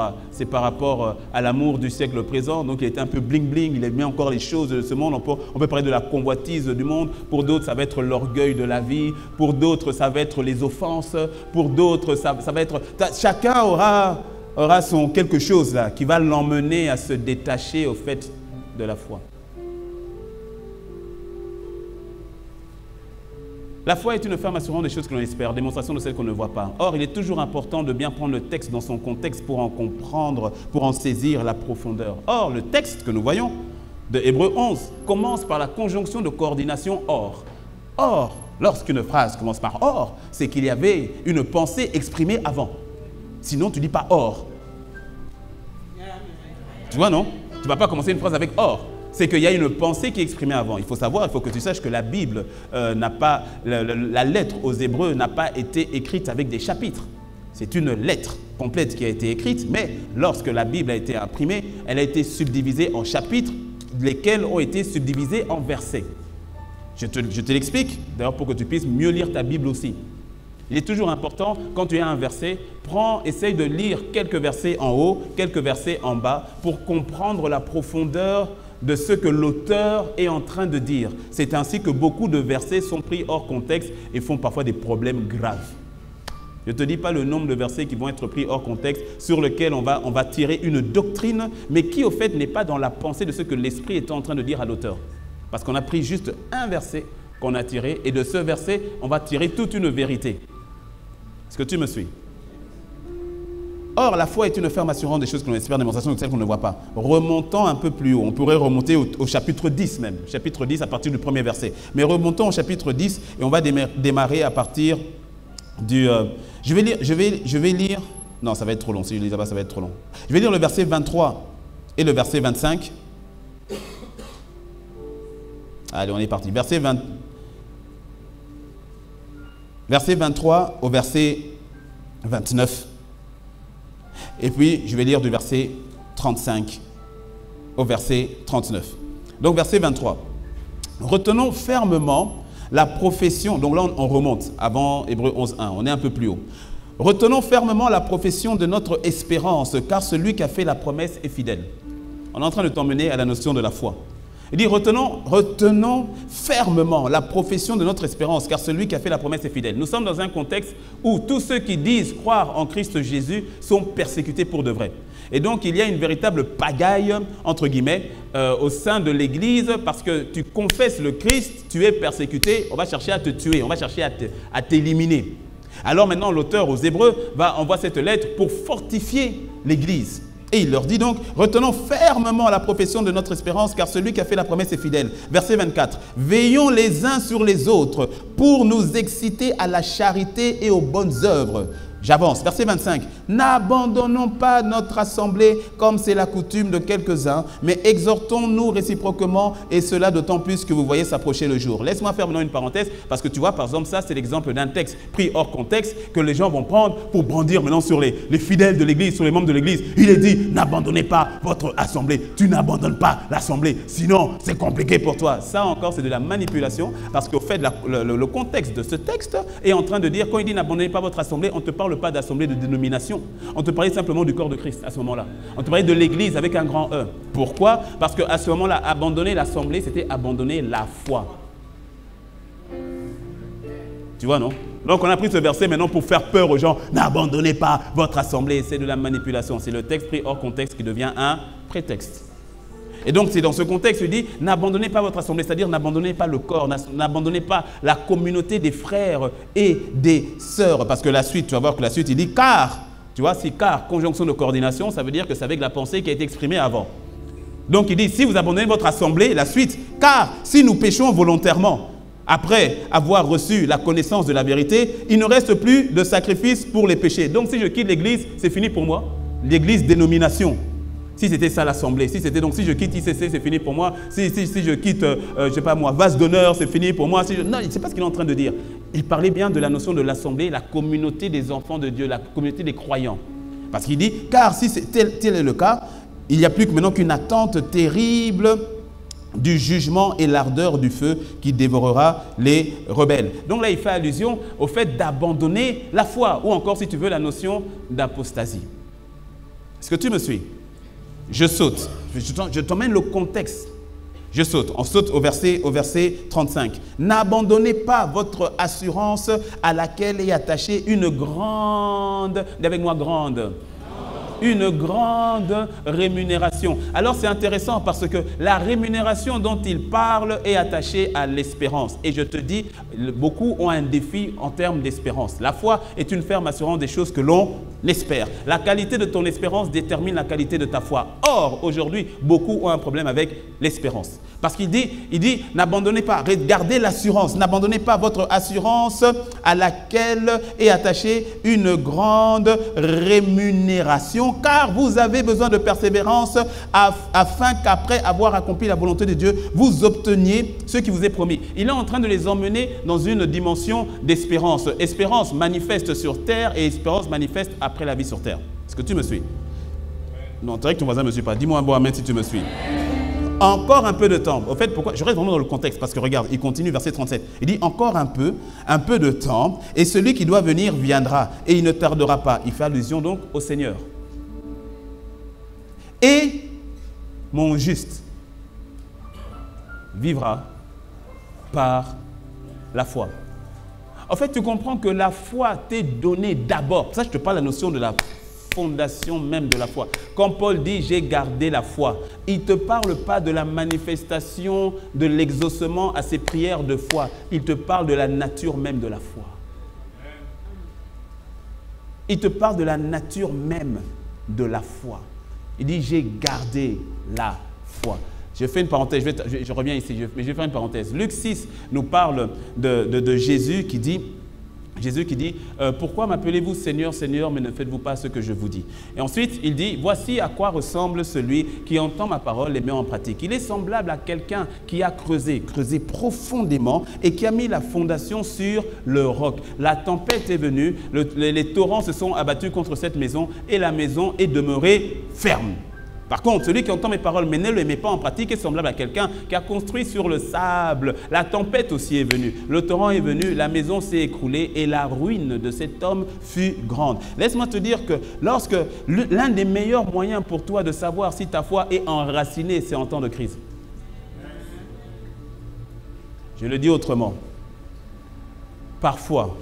à l'amour du siècle présent. Donc, il était un peu bling-bling. Il aimait encore les choses de ce monde. On peut parler de la convoitise du monde. Pour d'autres, ça va être l'orgueil de la vie. Pour d'autres, ça va être les offenses. Pour d'autres, ça va être... Chacun aura son quelque chose là qui va l'emmener à se détacher au fait de la foi. La foi est une ferme assurance des choses que l'on espère, démonstration de celles qu'on ne voit pas. Or, il est toujours important de bien prendre le texte dans son contexte pour en comprendre, pour en saisir la profondeur. Or, le texte que nous voyons de Hébreux 11 commence par la conjonction de coordination « or ». Or, lorsqu'une phrase commence par « or », c'est qu'il y avait une pensée exprimée avant. Sinon, tu ne dis pas « or ». Tu vois, non? Tu ne vas pas commencer une phrase avec « or ». C'est qu'il y a une pensée qui est exprimée avant. Il faut savoir, il faut que tu saches que la Bible n'a pas, la lettre aux Hébreux n'a pas été écrite avec des chapitres. C'est une lettre complète qui a été écrite, mais lorsque la Bible a été imprimée, elle a été subdivisée en chapitres, lesquels ont été subdivisés en versets. Je te l'explique, d'ailleurs pour que tu puisses mieux lire ta Bible aussi. Il est toujours important, quand tu as un verset, essaye de lire quelques versets en haut, quelques versets en bas, pour comprendre la profondeur de ce que l'auteur est en train de dire. C'est ainsi que beaucoup de versets sont pris hors contexte et font parfois des problèmes graves. Je ne te dis pas le nombre de versets qui vont être pris hors contexte, sur lesquels on va tirer une doctrine, mais qui au fait n'est pas dans la pensée de ce que l'Esprit est en train de dire à l'auteur. Parce qu'on a pris juste un verset qu'on a tiré, et de ce verset, on va tirer toute une vérité. Est-ce que tu me suis? Or, la foi est une ferme assurance des choses que l'on espère, démonstration de celles qu'on ne voit pas. Remontons un peu plus haut, on pourrait remonter au chapitre 10 même, chapitre 10 à partir du premier verset. Mais remontons au chapitre 10 et on va démarrer à partir du... je vais lire... Non, ça va être trop long, si je lis là-bas, ça va être trop long. Je vais lire le verset 23 et le verset 25 Allez, on est parti. Verset 23 au verset 29. Et puis, je vais lire du verset 35 au verset 39. Donc, verset 23. Retenons fermement la profession. Donc là, on remonte avant Hébreux 11.1. On est un peu plus haut. Retenons fermement la profession de notre espérance, car celui qui a fait la promesse est fidèle. On est en train de t'emmener à la notion de la foi. Il dit, retenons fermement la profession de notre espérance, car celui qui a fait la promesse est fidèle. Nous sommes dans un contexte où tous ceux qui disent croire en Christ Jésus sont persécutés pour de vrai. Et donc, il y a une véritable pagaille, entre guillemets, au sein de l'Église, parce que tu confesses le Christ, tu es persécuté, on va chercher à te tuer, on va chercher à t'éliminer. Alors maintenant, l'auteur aux Hébreux envoie cette lettre pour fortifier l'Église. Et il leur dit donc, retenons fermement la profession de notre espérance, car celui qui a fait la promesse est fidèle. Verset 24, veillons les uns sur les autres pour nous exciter à la charité et aux bonnes œuvres. J'avance, verset 25. N'abandonnons pas notre assemblée comme c'est la coutume de quelques-uns, mais exhortons-nous réciproquement, et cela d'autant plus que vous voyez s'approcher le jour. Laisse-moi faire maintenant une parenthèse, parce que tu vois, par exemple, ça c'est l'exemple d'un texte pris hors contexte que les gens vont prendre pour brandir maintenant sur les fidèles de l'église, sur les membres de l'église. Il est dit, n'abandonnez pas votre assemblée. Tu n'abandonnes pas l'assemblée, sinon c'est compliqué pour toi. Ça encore, c'est de la manipulation, parce qu'au fait, le contexte de ce texte est en train de dire, quand il dit n'abandonnez pas votre assemblée, on ne te parle pas d'assemblée de dénomination. On te parlait simplement du corps de Christ à ce moment-là. On te parlait de l'église avec un grand E. Pourquoi? Parce qu'à ce moment-là, abandonner l'assemblée, c'était abandonner la foi. Tu vois, non? Donc on a pris ce verset maintenant pour faire peur aux gens. N'abandonnez pas votre assemblée. C'est de la manipulation. C'est le texte pris hors contexte qui devient un prétexte. Et donc, c'est dans ce contexte, il dit, n'abandonnez pas votre assemblée, c'est-à-dire n'abandonnez pas le corps, n'abandonnez pas la communauté des frères et des sœurs. Parce que la suite, tu vas voir que la suite, il dit, car, tu vois, si car, conjonction de coordination, ça veut dire que c'est avec la pensée qui a été exprimée avant. Donc, il dit, si vous abandonnez votre assemblée, la suite, car si nous péchons volontairement, après avoir reçu la connaissance de la vérité, il ne reste plus de sacrifice pour les péchés. Donc, si je quitte l'église, c'est fini pour moi. L'église dénomination. Si c'était ça l'assemblée, si je quitte ICC, c'est fini pour moi. Si je quitte, je sais pas moi, vase d'honneur, c'est fini pour moi. Non, c'est pas ce qu'il est en train de dire. Il parlait bien de la notion de l'assemblée, la communauté des enfants de Dieu, la communauté des croyants. Parce qu'il dit, car si tel est le cas, il n'y a plus que maintenant qu'une attente terrible du jugement et l'ardeur du feu qui dévorera les rebelles. Donc là, il fait allusion au fait d'abandonner la foi, ou encore, si tu veux, la notion d'apostasie. Est-ce que tu me suis? Je saute. Je t'emmène le contexte. Je saute. On saute au verset 35. N'abandonnez pas votre assurance à laquelle est attachée une grande, dis avec moi grande, une grande rémunération. Alors c'est intéressant parce que la rémunération dont il parle est attachée à l'espérance. Et je te dis, beaucoup ont un défi en termes d'espérance. La foi est une ferme assurance des choses que l'on espère. La qualité de ton espérance détermine la qualité de ta foi. Or, aujourd'hui, beaucoup ont un problème avec l'espérance. Parce qu'il dit, n'abandonnez pas, gardez l'assurance, n'abandonnez pas votre assurance à laquelle est attachée une grande rémunération, car vous avez besoin de persévérance afin qu'après avoir accompli la volonté de Dieu, vous obteniez ce qui vous est promis. Il est en train de les emmener dans une dimension d'espérance. Espérance manifeste sur terre et espérance manifeste après la vie sur terre. Est-ce que tu me suis? Non, c'est vrai que ton voisin ne me suit pas. Dis-moi un bon amen si tu me suis. Encore un peu de temps. Au fait, pourquoi? Je reste vraiment dans le contexte parce que regarde, il continue, verset 37. Il dit encore un peu de temps, et celui qui doit venir viendra, et il ne tardera pas. Il fait allusion donc au Seigneur. Et mon juste vivra par la foi. En fait, tu comprends que la foi t'est donnée d'abord. Ça, je te parle de la notion de la fondation même de la foi. Quand Paul dit « j'ai gardé la foi », il ne te parle pas de la manifestation de l'exaucement à ses prières de foi. Il te parle de la nature même de la foi. Il te parle de la nature même de la foi. Il dit « j'ai gardé la foi ». Je fais une parenthèse, je reviens ici, mais je vais faire une parenthèse. Luc 6 nous parle de Jésus qui dit Jésus qui dit « Pourquoi m'appelez-vous Seigneur, Seigneur, mais ne faites-vous pas ce que je vous dis ?» Et ensuite, il dit « Voici à quoi ressemble celui qui entend ma parole et met en pratique. Il est semblable à quelqu'un qui a creusé profondément et qui a mis la fondation sur le roc. La tempête est venue, les torrents se sont abattus contre cette maison et la maison est demeurée ferme. » Par contre, celui qui entend mes paroles mais ne les met pas en pratique est semblable à quelqu'un qui a construit sur le sable. La tempête aussi est venue, le torrent est venu, la maison s'est écroulée et la ruine de cet homme fut grande. Laisse-moi te dire que lorsque l'un des meilleurs moyens pour toi de savoir si ta foi est enracinée, c'est en temps de crise. Je le dis autrement. Parfois,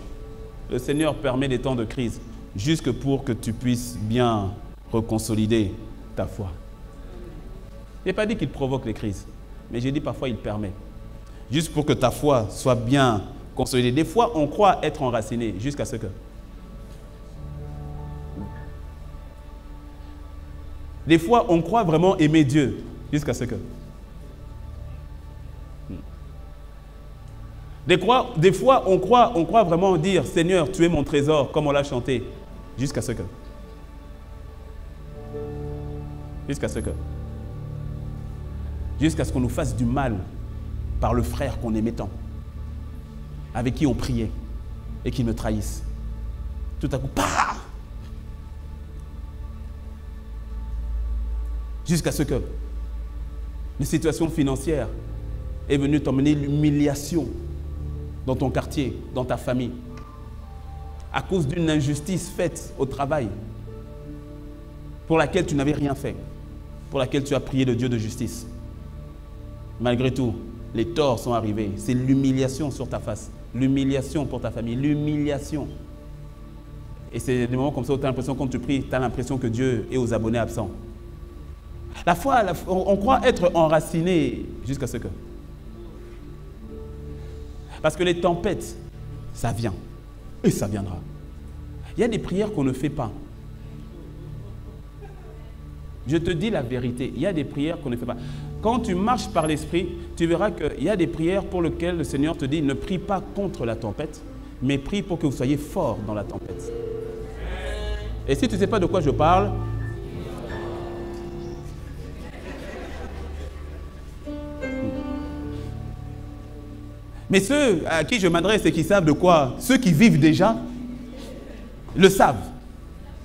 le Seigneur permet des temps de crise jusque pour que tu puisses bien reconsolider ta foi. Je n'ai pas dit qu'il provoque les crises, mais j'ai dit parfois il permet. Juste pour que ta foi soit bien consolidée. Des fois, on croit être enraciné jusqu'à ce que... Des fois, on croit vraiment aimer Dieu jusqu'à ce que... Des fois, on croit vraiment dire « Seigneur, tu es mon trésor » comme on l'a chanté jusqu'à ce que... Jusqu'à ce qu'on nous fasse du mal par le frère qu'on aimait tant, avec qui on priait et qui me trahisse. Tout à coup, bah! Jusqu'à ce que une situation financière est venue t'emmener l'humiliation dans ton quartier, dans ta famille, à cause d'une injustice faite au travail, pour laquelle tu n'avais rien fait, pour laquelle tu as prié le Dieu de justice. Malgré tout, les torts sont arrivés. C'est l'humiliation sur ta face, l'humiliation pour ta famille, l'humiliation. Et c'est des moments comme ça où tu as l'impression, quand tu pries, tu as l'impression que Dieu est aux abonnés absents. La foi, on croit être enraciné jusqu'à ce que... Parce que les tempêtes, ça vient et ça viendra. Il y a des prières qu'on ne fait pas. Je te dis la vérité, il y a des prières qu'on ne fait pas. Quand tu marches par l'esprit, tu verras qu'il y a des prières pour lesquelles le Seigneur te dit ne prie pas contre la tempête, mais prie pour que vous soyez forts dans la tempête. Et si tu ne sais pas de quoi je parle, mais ceux à qui je m'adresse et qui savent de quoi, ceux qui vivent déjà, le savent.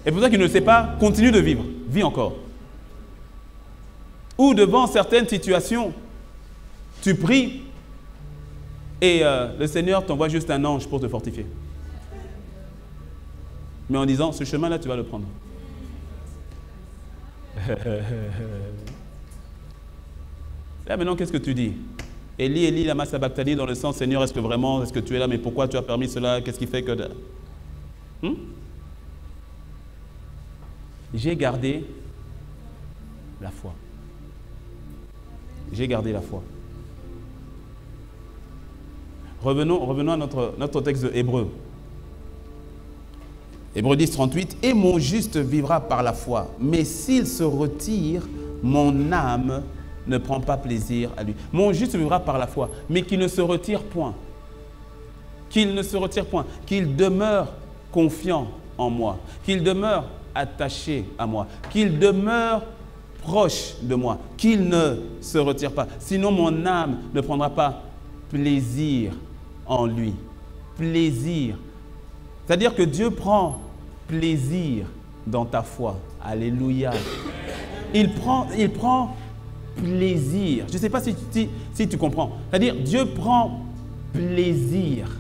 Et pour ceux qui ne le savent pas, continue de vivre, vis encore. Ou devant certaines situations, tu pries et le Seigneur t'envoie juste un ange pour te fortifier. Mais en disant, ce chemin-là, tu vas le prendre. Là maintenant, qu'est-ce que tu dis? Eli, Eli, lama sabachthani, dans le sens, Seigneur, est-ce que tu es là, mais pourquoi tu as permis cela? Qu'est-ce qui fait que... J'ai gardé la foi. J'ai gardé la foi. Revenons à notre texte de Hébreu. Hébreu 10, 38. « Et mon juste vivra par la foi, mais s'il se retire, mon âme ne prend pas plaisir à lui. » Mon juste vivra par la foi, mais qu'il ne se retire point. Qu'il ne se retire point. Qu'il demeure confiant en moi. Qu'il demeure attaché à moi. Qu'il demeure proche de moi, qu'il ne se retire pas. Sinon, mon âme ne prendra pas plaisir en lui. Plaisir. C'est-à-dire que Dieu prend plaisir dans ta foi. Alléluia. Il prend plaisir. Je ne sais pas si tu comprends. C'est-à-dire, Dieu prend plaisir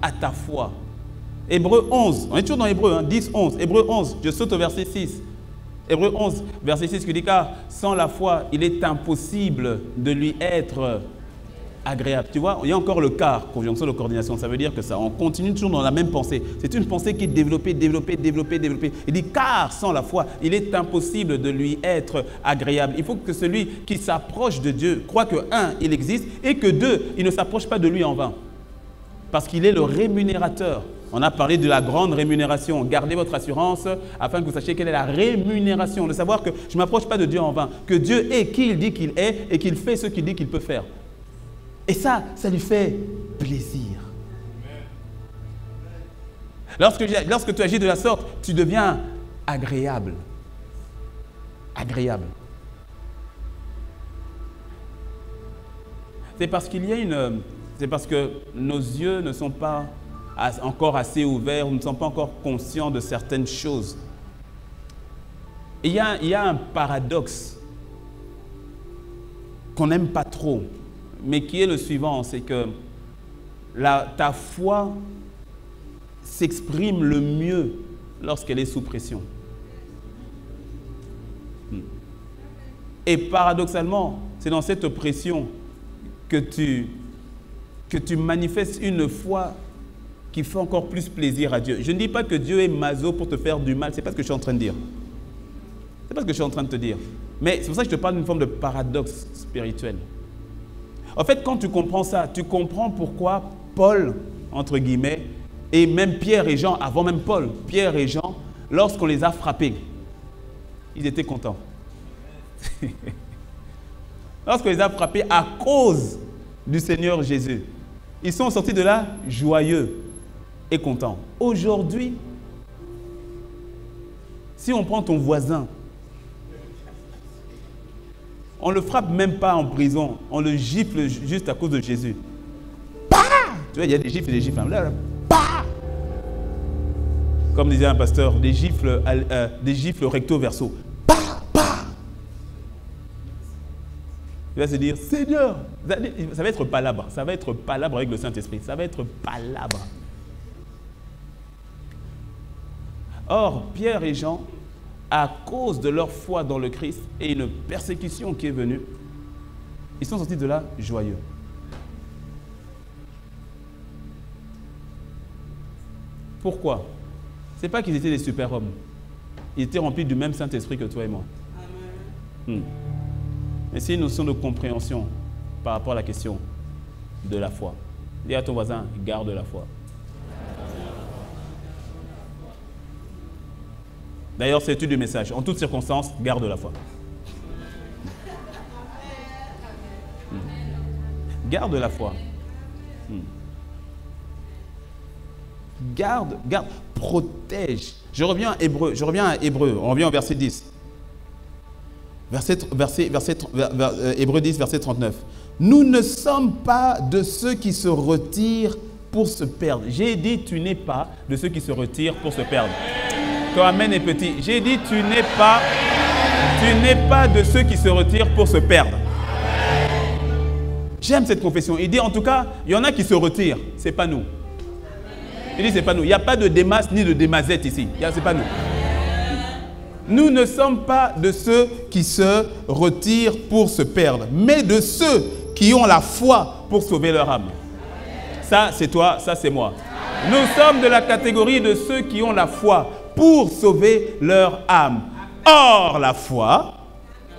à ta foi. Hébreu 11. On est toujours dans Hébreu, 10, 11. Hébreu 11. Je saute au verset 6. Hébreu 11, verset 6, qui dit « Car sans la foi, il est impossible de lui être agréable. » Tu vois, il y a encore le car, conjonction de coordination. Ça veut dire que ça, on continue toujours dans la même pensée. C'est une pensée qui est développée. Il dit « Car sans la foi, il est impossible de lui être agréable. » Il faut que celui qui s'approche de Dieu croit que, 1, il existe, et que 2, il ne s'approche pas de lui en vain. Parce qu'il est le rémunérateur. On a parlé de la grande rémunération. Gardez votre assurance afin que vous sachiez quelle est la rémunération. De savoir que je ne m'approche pas de Dieu en vain. Que Dieu est qui il dit qu'il est et qu'il fait ce qu'il dit qu'il peut faire. Et ça lui fait plaisir. Lorsque tu agis de la sorte, tu deviens agréable. Agréable. C'est parce que nos yeux ne sont pas encore assez ouverts, nous ne sommes pas encore conscients de certaines choses. Et il y a un paradoxe qu'on n'aime pas trop, mais qui est le suivant, c'est que ta foi s'exprime le mieux lorsqu'elle est sous pression. Et paradoxalement, c'est dans cette pression que tu manifestes une foi qui fait encore plus plaisir à Dieu. Je ne dis pas que Dieu est maso pour te faire du mal, c'est pas ce que je suis en train de dire. C'est pas ce que je suis en train de te dire. Mais c'est pour ça que je te parle d'une forme de paradoxe spirituel. En fait, quand tu comprends ça, tu comprends pourquoi Paul, entre guillemets, et même Pierre et Jean, avant même Paul, Pierre et Jean, lorsqu'on les a frappés, ils étaient contents. Lorsqu'on les a frappés à cause du Seigneur Jésus, ils sont sortis de là joyeux et contents. Aujourd'hui, si on prend ton voisin, on ne le frappe même pas en prison, on le gifle juste à cause de Jésus. Bah! Tu vois, il y a des gifles et des gifles. Bah! Comme disait un pasteur, des gifles recto verso. Bah! Bah! Il va se dire, Seigneur, ça va être palabre. Ça va être palabre avec le Saint-Esprit. Ça va être palabre. Or, Pierre et Jean, à cause de leur foi dans le Christ et une persécution qui est venue, ils sont sortis de là joyeux. Pourquoi? Ce n'est pas qu'ils étaient des super-hommes. Ils étaient remplis du même Saint-Esprit que toi et moi. Mais c'est une notion de compréhension par rapport à la question de la foi. Dis à ton voisin, garde la foi. D'ailleurs, c'est tout du message. En toutes circonstances, garde la foi. Garde la foi. Garde, protège. Je reviens à Hébreu, on revient au verset 10. Hébreu 10, verset 39. Nous ne sommes pas de ceux qui se retirent pour se perdre. J'ai dit, tu n'es pas de ceux qui se retirent pour se perdre. Ton amen est petit. J'ai dit, tu n'es pas de ceux qui se retirent pour se perdre. J'aime cette confession. Il dit, en tout cas, il y en a qui se retirent. Ce n'est pas nous. Il dit, ce n'est pas nous. Il n'y a pas de Démas ni de Démasette ici. Ce n'est pas nous. Nous ne sommes pas de ceux qui se retirent pour se perdre, mais de ceux qui ont la foi pour sauver leur âme. Ça, c'est toi, ça, c'est moi. Nous sommes de la catégorie de ceux qui ont la foi pour sauver leur âme. Or, la foi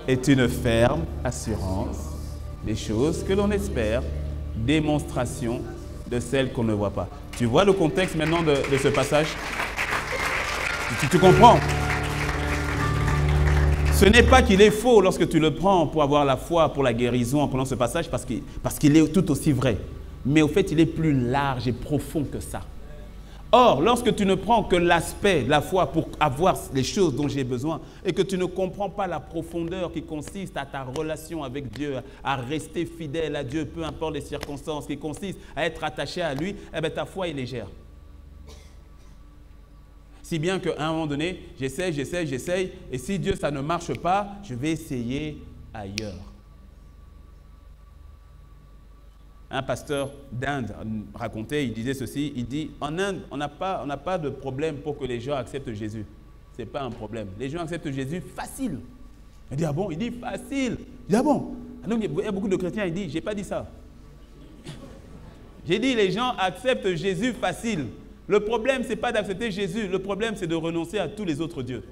est une ferme assurance des choses que l'on espère, démonstration de celles qu'on ne voit pas. Tu vois le contexte maintenant de ce passage? Tu comprends? Ce n'est pas qu'il est faux lorsque tu le prends pour avoir la foi, pour la guérison en prenant ce passage, parce qu'il est tout aussi vrai. Mais au fait, il est plus large et profond que ça. Or, lorsque tu ne prends que l'aspect de la foi pour avoir les choses dont j'ai besoin et que tu ne comprends pas la profondeur qui consiste à ta relation avec Dieu, à rester fidèle à Dieu, peu importe les circonstances, qui consiste à être attaché à lui, eh bien, ta foi est légère. Si bien qu'à un moment donné, j'essaye, et si Dieu, ça ne marche pas, je vais essayer ailleurs. Un pasteur d'Inde racontait, il disait ceci, il dit, en Inde, on n'a pas de problème pour que les gens acceptent Jésus. Ce n'est pas un problème. Les gens acceptent Jésus facile. Il dit, ah bon? Il dit, facile. Il dit, ah bon? Donc, il y a beaucoup de chrétiens, il dit, je n'ai pas dit ça. J'ai dit, les gens acceptent Jésus facile. Le problème, ce n'est pas d'accepter Jésus. Le problème, c'est de renoncer à tous les autres dieux.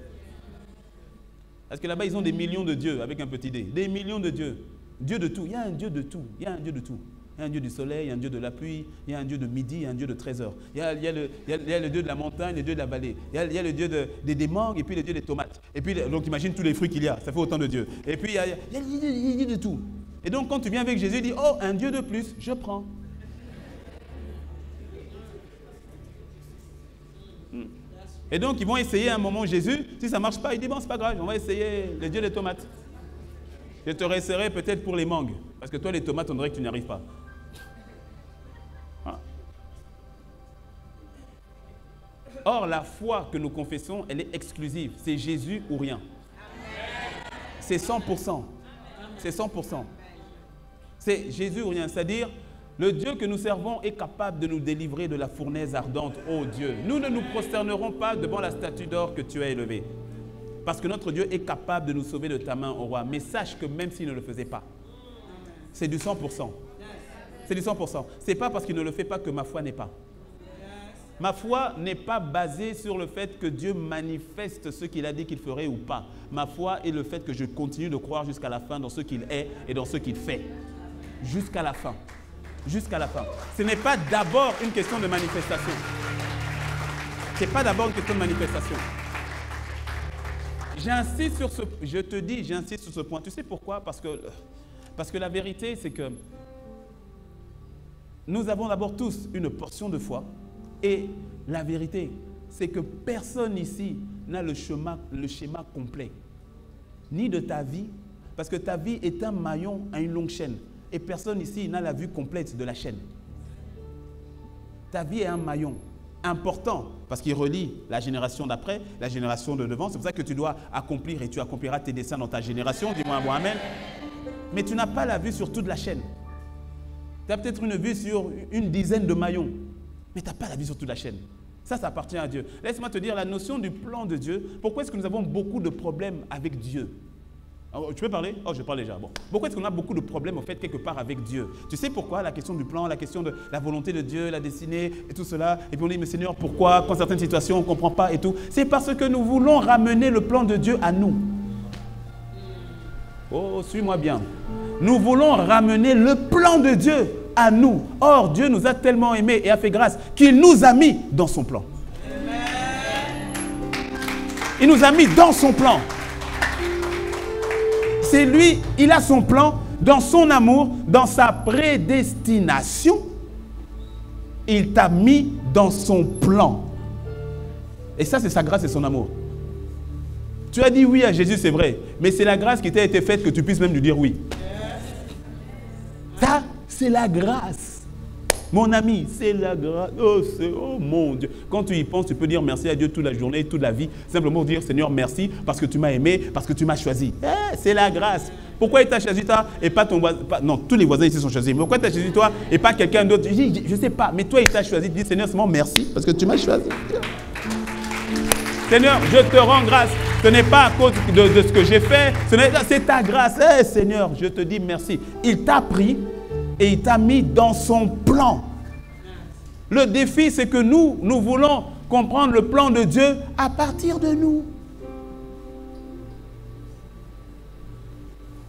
Parce que là-bas, ils ont des millions de dieux avec un petit dé. Des millions de dieux. Dieu de tout. Il y a un Dieu de tout. Il y a un Dieu de tout. Il y a un Dieu du soleil, il y a un Dieu de la pluie, il y a un Dieu de midi, il y a un Dieu de 13 heures. Il y a le Dieu de la montagne, le Dieu de la vallée. Il y a le Dieu des mangues et puis le Dieu des tomates. Et puis, donc imagine tous les fruits qu'il y a, ça fait autant de dieux. Et puis il y a le Dieu de tout. Et donc quand tu viens avec Jésus, il dit, oh, un Dieu de plus, je prends. Et donc, ils vont essayer à un moment Jésus. Si ça ne marche pas, il dit, bon, c'est pas grave, on va essayer le Dieu des tomates. Je te réessayerai peut-être pour les mangues. Parce que toi, les tomates, on dirait que tu n'y arrives pas. Or, la foi que nous confessons, elle est exclusive. C'est Jésus ou rien. C'est 100%. C'est 100%. C'est Jésus ou rien. C'est-à-dire, le Dieu que nous servons est capable de nous délivrer de la fournaise ardente. Oh Dieu, nous ne nous prosternerons pas devant la statue d'or que tu as élevée. Parce que notre Dieu est capable de nous sauver de ta main, ô roi. Mais sache que même s'il ne le faisait pas, c'est du 100%. C'est du 100%. Ce n'est pas parce qu'il ne le fait pas que ma foi n'est pas. Ma foi n'est pas basée sur le fait que Dieu manifeste ce qu'il a dit qu'il ferait ou pas. Ma foi est le fait que je continue de croire jusqu'à la fin dans ce qu'il est et dans ce qu'il fait. Jusqu'à la fin. Jusqu'à la fin. Ce n'est pas d'abord une question de manifestation. Ce n'est pas d'abord une question de manifestation. J'insiste sur ce, je te dis, j'insiste sur ce point. Tu sais pourquoi? Parce que la vérité, c'est que nous avons d'abord tous une portion de foi. Et la vérité, c'est que personne ici n'a le schéma complet. Ni de ta vie, parce que ta vie est un maillon à une longue chaîne. Et personne ici n'a la vue complète de la chaîne. Ta vie est un maillon important, parce qu'il relie la génération d'après, la génération de devant. C'est pour ça que tu dois accomplir et tu accompliras tes desseins dans ta génération. Dis-moi un bon amen. Mais tu n'as pas la vue sur toute la chaîne. Tu as peut-être une vue sur une dizaine de maillons. Mais tu n'as pas la vie sur toute la chaîne. Ça appartient à Dieu. Laisse-moi te dire la notion du plan de Dieu. Pourquoi est-ce que nous avons beaucoup de problèmes avec Dieu? Alors, tu peux parler? Oh, je parle déjà. Bon. Pourquoi est-ce qu'on a beaucoup de problèmes au fait quelque part avec Dieu? Tu sais pourquoi? La question du plan, la question de la volonté de Dieu, la destinée et tout cela. Et puis on dit, mais Seigneur, pourquoi? Quand certaines situations, on ne comprend pas et tout. C'est parce que nous voulons ramener le plan de Dieu à nous. Oh, suis-moi bien. Nous voulons ramener le plan de Dieu à nous. Or, Dieu nous a tellement aimés et a fait grâce qu'il nous a mis dans son plan. Il nous a mis dans son plan. C'est lui, il a son plan, dans son amour, dans sa prédestination. Il t'a mis dans son plan. Et ça, c'est sa grâce et son amour. Tu as dit oui à Jésus, c'est vrai. Mais c'est la grâce qui t'a été faite que tu puisses même lui dire oui. Ça, c'est la grâce. Mon ami, c'est la grâce. Oh mon Dieu. Quand tu y penses, tu peux dire merci à Dieu toute la journée, toute la vie. Simplement dire Seigneur, merci parce que tu m'as aimé, parce que tu m'as choisi. C'est la grâce. Pourquoi il t'a choisi toi et pas ton voisin? Non, tous les voisins ici sont choisis. Mais pourquoi il t'a choisi toi et pas quelqu'un d'autre? Je ne sais pas. Mais toi, il t'a choisi. Dis Seigneur, seulement merci parce que tu m'as choisi. Seigneur, je te rends grâce. Ce n'est pas à cause de ce que j'ai fait. C'est ta grâce. Seigneur, je te dis merci. Il t'a pris et il t'a mis dans son plan. Le défi, c'est que nous voulons comprendre le plan de Dieu à partir de nous.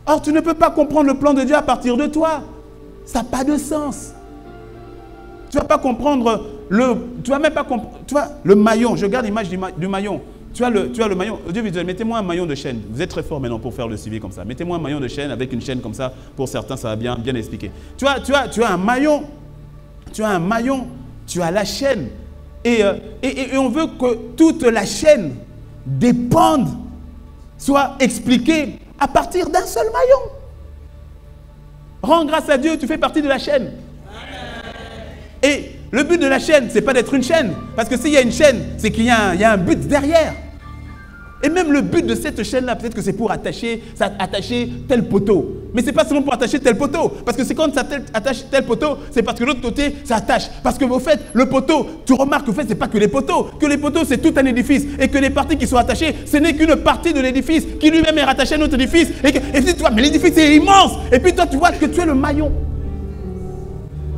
Or, tu ne peux pas comprendre le plan de Dieu à partir de toi. Ça n'a pas de sens. Tu ne vas pas comprendre tu vas même pas comprendre. Tu vois, le maillon, je garde l'image du maillon. Tu as le maillon. Dieu dit, mettez-moi un maillon de chaîne. Vous êtes très fort maintenant pour faire le suivi comme ça. Mettez-moi un maillon de chaîne avec une chaîne comme ça. Pour certains, ça va bien expliquer. Tu as un maillon. Tu as un maillon. Tu as la chaîne. Et on veut que toute la chaîne dépende, soit expliquée à partir d'un seul maillon. Rends grâce à Dieu, tu fais partie de la chaîne. Et le but de la chaîne, ce n'est pas d'être une chaîne. Parce que s'il y a une chaîne, c'est qu'il y a un but derrière. Et même le but de cette chaîne-là, peut-être que c'est pour attacher tel poteau. Mais ce n'est pas seulement pour attacher tel poteau. Parce que c'est quand ça attache tel poteau, c'est parce que l'autre côté, ça attache. Parce que au fait, le poteau, tu remarques au fait, ce n'est pas que les poteaux. Que les poteaux, c'est tout un édifice. Et que les parties qui sont attachées, ce n'est qu'une partie de l'édifice qui lui-même est rattaché à notre édifice. Et puis tu vois, mais l'édifice est immense. Et puis toi, tu vois que tu es le maillon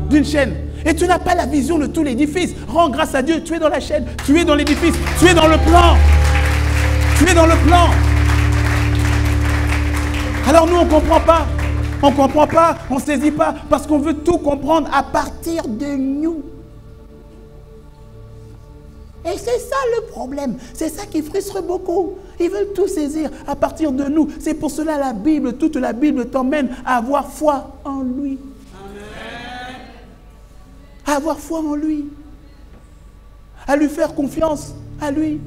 d'une chaîne. Et tu n'as pas la vision de tout l'édifice. Rends grâce à Dieu, tu es dans la chaîne, tu es dans l'édifice, tu es dans le plan. Tu es dans le plan. Alors nous, on ne comprend pas. On ne comprend pas, on ne saisit pas, parce qu'on veut tout comprendre à partir de nous. Et c'est ça le problème. C'est ça qui frustre beaucoup. Ils veulent tout saisir à partir de nous. C'est pour cela la Bible, toute la Bible t'emmène à avoir foi en lui. À avoir foi en lui, à lui faire confiance. À lui.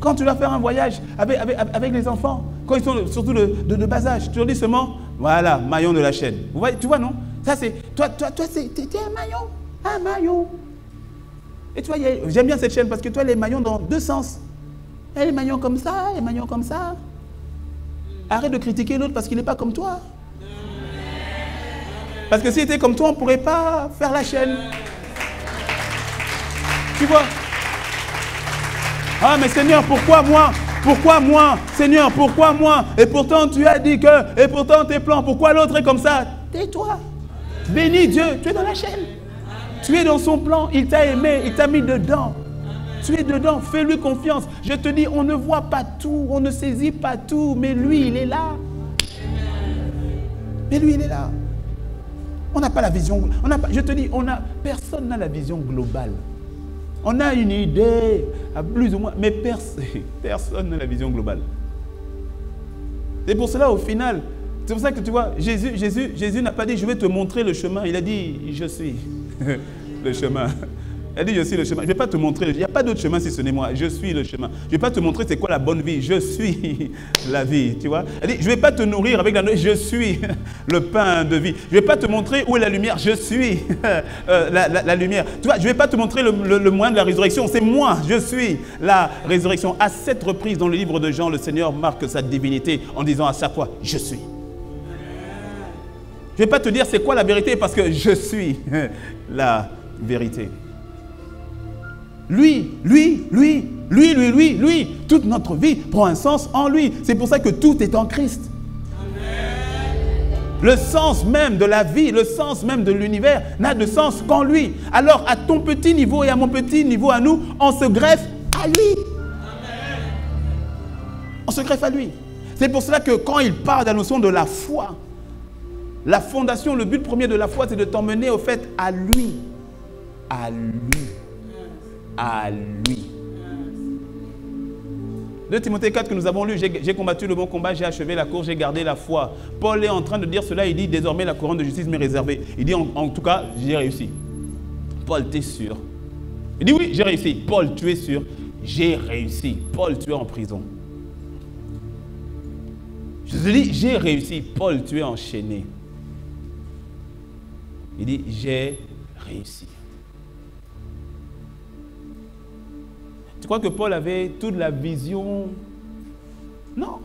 Quand tu vas faire un voyage avec les enfants, quand ils sont surtout de bas âge, tu leur dis seulement, voilà, maillon de la chaîne. Vous voyez, tu vois, non? Ça, c'est, toi, t'es un maillon. Un maillon. Et tu vois, j'aime bien cette chaîne parce que toi, les maillons dans deux sens. Et les maillons comme ça, les maillons comme ça. Arrête de critiquer l'autre parce qu'il n'est pas comme toi. Parce que s'il était comme toi, on ne pourrait pas faire la chaîne. Tu vois? Ah, mais Seigneur, pourquoi moi? Pourquoi moi? Seigneur, pourquoi moi? Et pourtant, tu as dit que, et pourtant, tes plans, pourquoi l'autre est comme ça? Tais-toi. Bénis Dieu, tu es dans la chaîne. Tu es dans son plan, il t'a aimé, il t'a mis dedans. Tu es dedans, fais-lui confiance. Je te dis, on ne voit pas tout, on ne saisit pas tout, mais lui, il est là. Mais lui, il est là. On n'a pas la vision, je te dis, personne n'a la vision globale. On a une idée, à plus ou moins, mais personne n'a la vision globale. C'est pour cela, au final, c'est pour ça que tu vois, Jésus n'a pas dit, je vais te montrer le chemin. Il a dit, je suis le chemin. Il a dit, je suis le chemin. Je ne vais pas te montrer, il n'y a pas d'autre chemin si ce n'est moi. Je suis le chemin. Je ne vais pas te montrer c'est quoi la bonne vie. Je suis la vie, tu vois. Il dit, je ne vais pas te nourrir avec la nourriture. Je suis le pain de vie. Je ne vais pas te montrer où est la lumière. Je suis la lumière. Tu vois, je ne vais pas te montrer le moyen de la résurrection. C'est moi, je suis la résurrection. À 7 reprises dans le livre de Jean, le Seigneur marque sa divinité en disant à chaque fois, je suis. Je ne vais pas te dire c'est quoi la vérité parce que je suis la vérité. Lui, toute notre vie prend un sens en lui. C'est pour ça que tout est en Christ. Le sens même de la vie, le sens même de l'univers n'a de sens qu'en lui. Alors à ton petit niveau et à mon petit niveau à nous, on se greffe à lui. On se greffe à lui. C'est pour cela que quand il parle de la notion de la foi, la fondation, le but premier de la foi, c'est de t'emmener au fait à lui. À lui. À lui. 2 Timothée 4 que nous avons lu, j'ai combattu le bon combat, j'ai achevé la course, j'ai gardé la foi. Paul est en train de dire cela, il dit désormais la couronne de justice m'est réservée. Il dit en tout cas, j'ai réussi. Paul, tu es sûr? Il dit oui, j'ai réussi. Paul, tu es sûr? J'ai réussi. Paul, tu es en prison. Je te dis, j'ai réussi. Paul, tu es enchaîné. Il dit, j'ai réussi. Tu crois que Paul avait toute la vision? Non.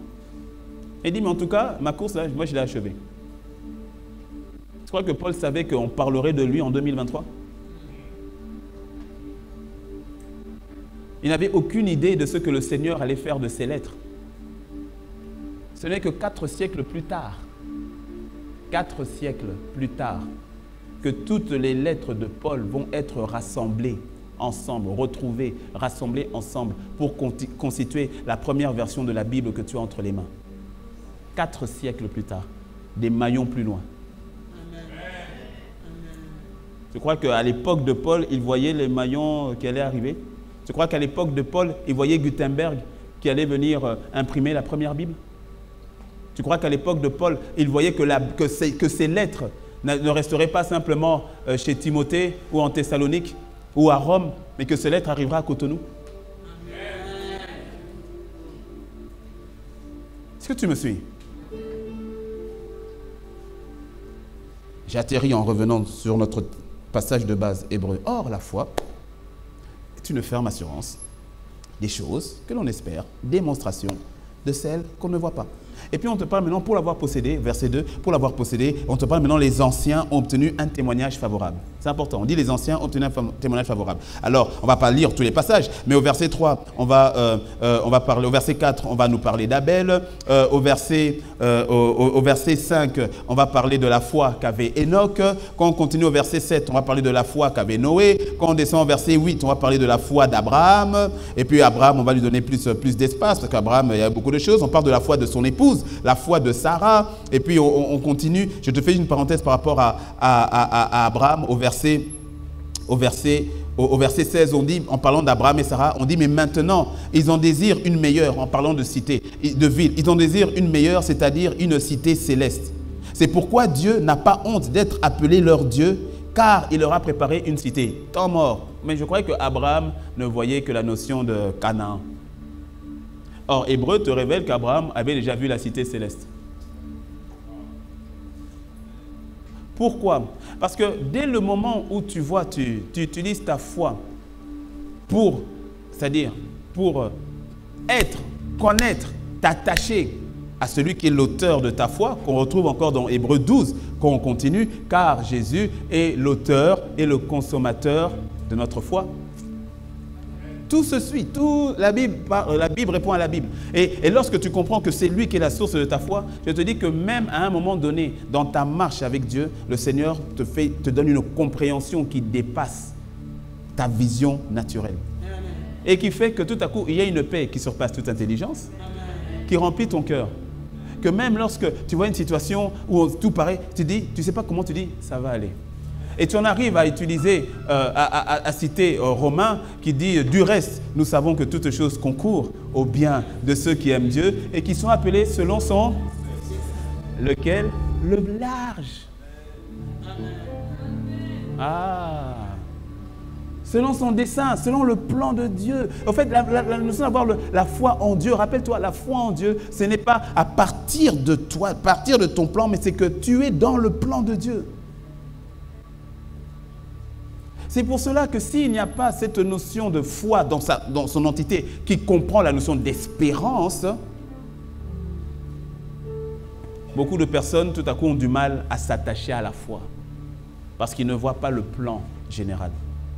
Il dit, mais en tout cas, ma course, là, moi, je l'ai achevée. Tu crois que Paul savait qu'on parlerait de lui en 2023? Il n'avait aucune idée de ce que le Seigneur allait faire de ses lettres. Ce n'est que 4 siècles plus tard, 4 siècles plus tard, que toutes les lettres de Paul vont être rassemblées ensemble, retrouvées, rassemblées ensemble pour constituer la première version de la Bible que tu as entre les mains. 4 siècles plus tard, des maillons plus loin. Amen. Tu crois qu'à l'époque de Paul, il voyait les maillons qui allaient arriver? Tu crois qu'à l'époque de Paul, il voyait Gutenberg qui allait venir imprimer la première Bible? Tu crois qu'à l'époque de Paul, il voyait que ces lettres ne resteraient pas simplement chez Timothée ou en Thessalonique ou à Rome, mais que ces lettres arriveraient à Cotonou? Est-ce que tu me suis? J'atterris en revenant sur notre passage de base hébreu. Or, la foi est une ferme assurance des choses que l'on espère, démonstration de celles qu'on ne voit pas. Et puis on te parle maintenant, pour l'avoir possédé, verset 2, pour l'avoir possédé, on te parle maintenant, les anciens ont obtenu un témoignage favorable. C'est important, on dit les anciens ont obtenu un témoignage favorable. Alors, on ne va pas lire tous les passages, mais au verset 3, on va parler, au verset 4, on va nous parler d'Abel, au verset 5, on va parler de la foi qu'avait Enoch, quand on continue au verset 7, on va parler de la foi qu'avait Noé, quand on descend au verset 8, on va parler de la foi d'Abraham, et puis Abraham, on va lui donner plus d'espace, parce qu'Abraham, il y a beaucoup de choses, on parle de la foi de son épouse, la foi de Sarah, et puis on continue. Je te fais une parenthèse par rapport à Abraham au verset 16, on dit, en parlant d'Abraham et Sarah, on dit, mais maintenant, ils en désirent une meilleure, en parlant de cité, de ville, ils en désirent une meilleure, c'est-à-dire une cité céleste. C'est pourquoi Dieu n'a pas honte d'être appelé leur Dieu. car il leur a préparé une cité. Temps mort. Mais je croyais qu'Abraham ne voyait que la notion de Canaan. Or, Hébreu te révèle qu'Abraham avait déjà vu la cité céleste. Pourquoi? Parce que dès le moment où tu vois, tu utilises ta foi pour, c'est-à-dire pour être, connaître, t'attacher à celui qui est l'auteur de ta foi, qu'on retrouve encore dans Hébreu 12, qu'on continue, car Jésus est l'auteur et le consommateur de notre foi. Tout se suit, la Bible répond à la Bible. Et lorsque tu comprends que c'est lui qui est la source de ta foi, je te dis que même à un moment donné, dans ta marche avec Dieu, le Seigneur te donne une compréhension qui dépasse ta vision naturelle. Amen. Et qui fait que tout à coup, il y a une paix qui surpasse toute intelligence, amen, qui remplit ton cœur. Que même lorsque tu vois une situation où tout paraît, tu dis, tu ne sais pas comment, tu dis, ça va aller. Et tu en arrives à utiliser, à citer Romains qui dit « Du reste, nous savons que toutes choses concourent au bien de ceux qui aiment Dieu et qui sont appelés selon son... » Lequel? Le large. Ah. Selon son dessein, selon le plan de Dieu. En fait, la notion d'avoir la foi en Dieu, rappelle-toi, la foi en Dieu, ce n'est pas à partir de toi, à partir de ton plan, mais c'est que tu es dans le plan de Dieu. C'est pour cela que s'il n'y a pas cette notion de foi dans son entité qui comprend la notion d'espérance, beaucoup de personnes tout à coup ont du mal à s'attacher à la foi parce qu'ils ne voient pas le plan général.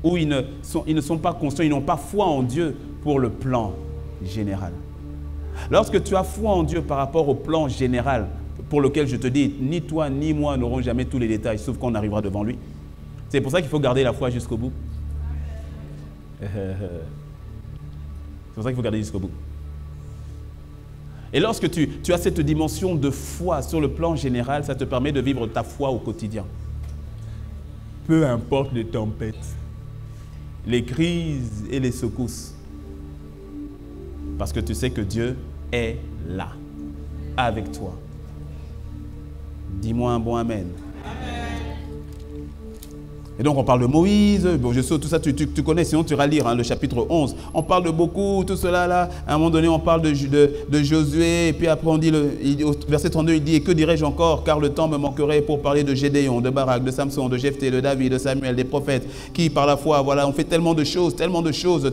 Ou ils ne sont pas conscients, ils n'ont pas foi en Dieu pour le plan général. Lorsque tu as foi en Dieu par rapport au plan général pour lequel je te dis, ni toi ni moi n'aurons jamais tous les détails, sauf quand on arrivera devant lui. C'est pour ça qu'il faut garder la foi jusqu'au bout. C'est pour ça qu'il faut garder jusqu'au bout. Et lorsque tu as cette dimension de foi sur le plan général, ça te permet de vivre ta foi au quotidien. Peu importe les tempêtes, les crises et les secousses. Parce que tu sais que Dieu est là, avec toi. Dis-moi un bon amen. Et donc on parle de Moïse, bon, je sais, tout ça tu connais, sinon tu iras lire le chapitre 11. On parle de beaucoup, tout cela là. À un moment donné, on parle de Josué, et puis après on dit, au verset 32, il dit, et que dirais-je encore, car le temps me manquerait pour parler de Gédéon, de Barak, de Samson, de Jephthé, de David, de Samuel, des prophètes, qui par la foi, voilà, on fait tellement de choses, tellement de choses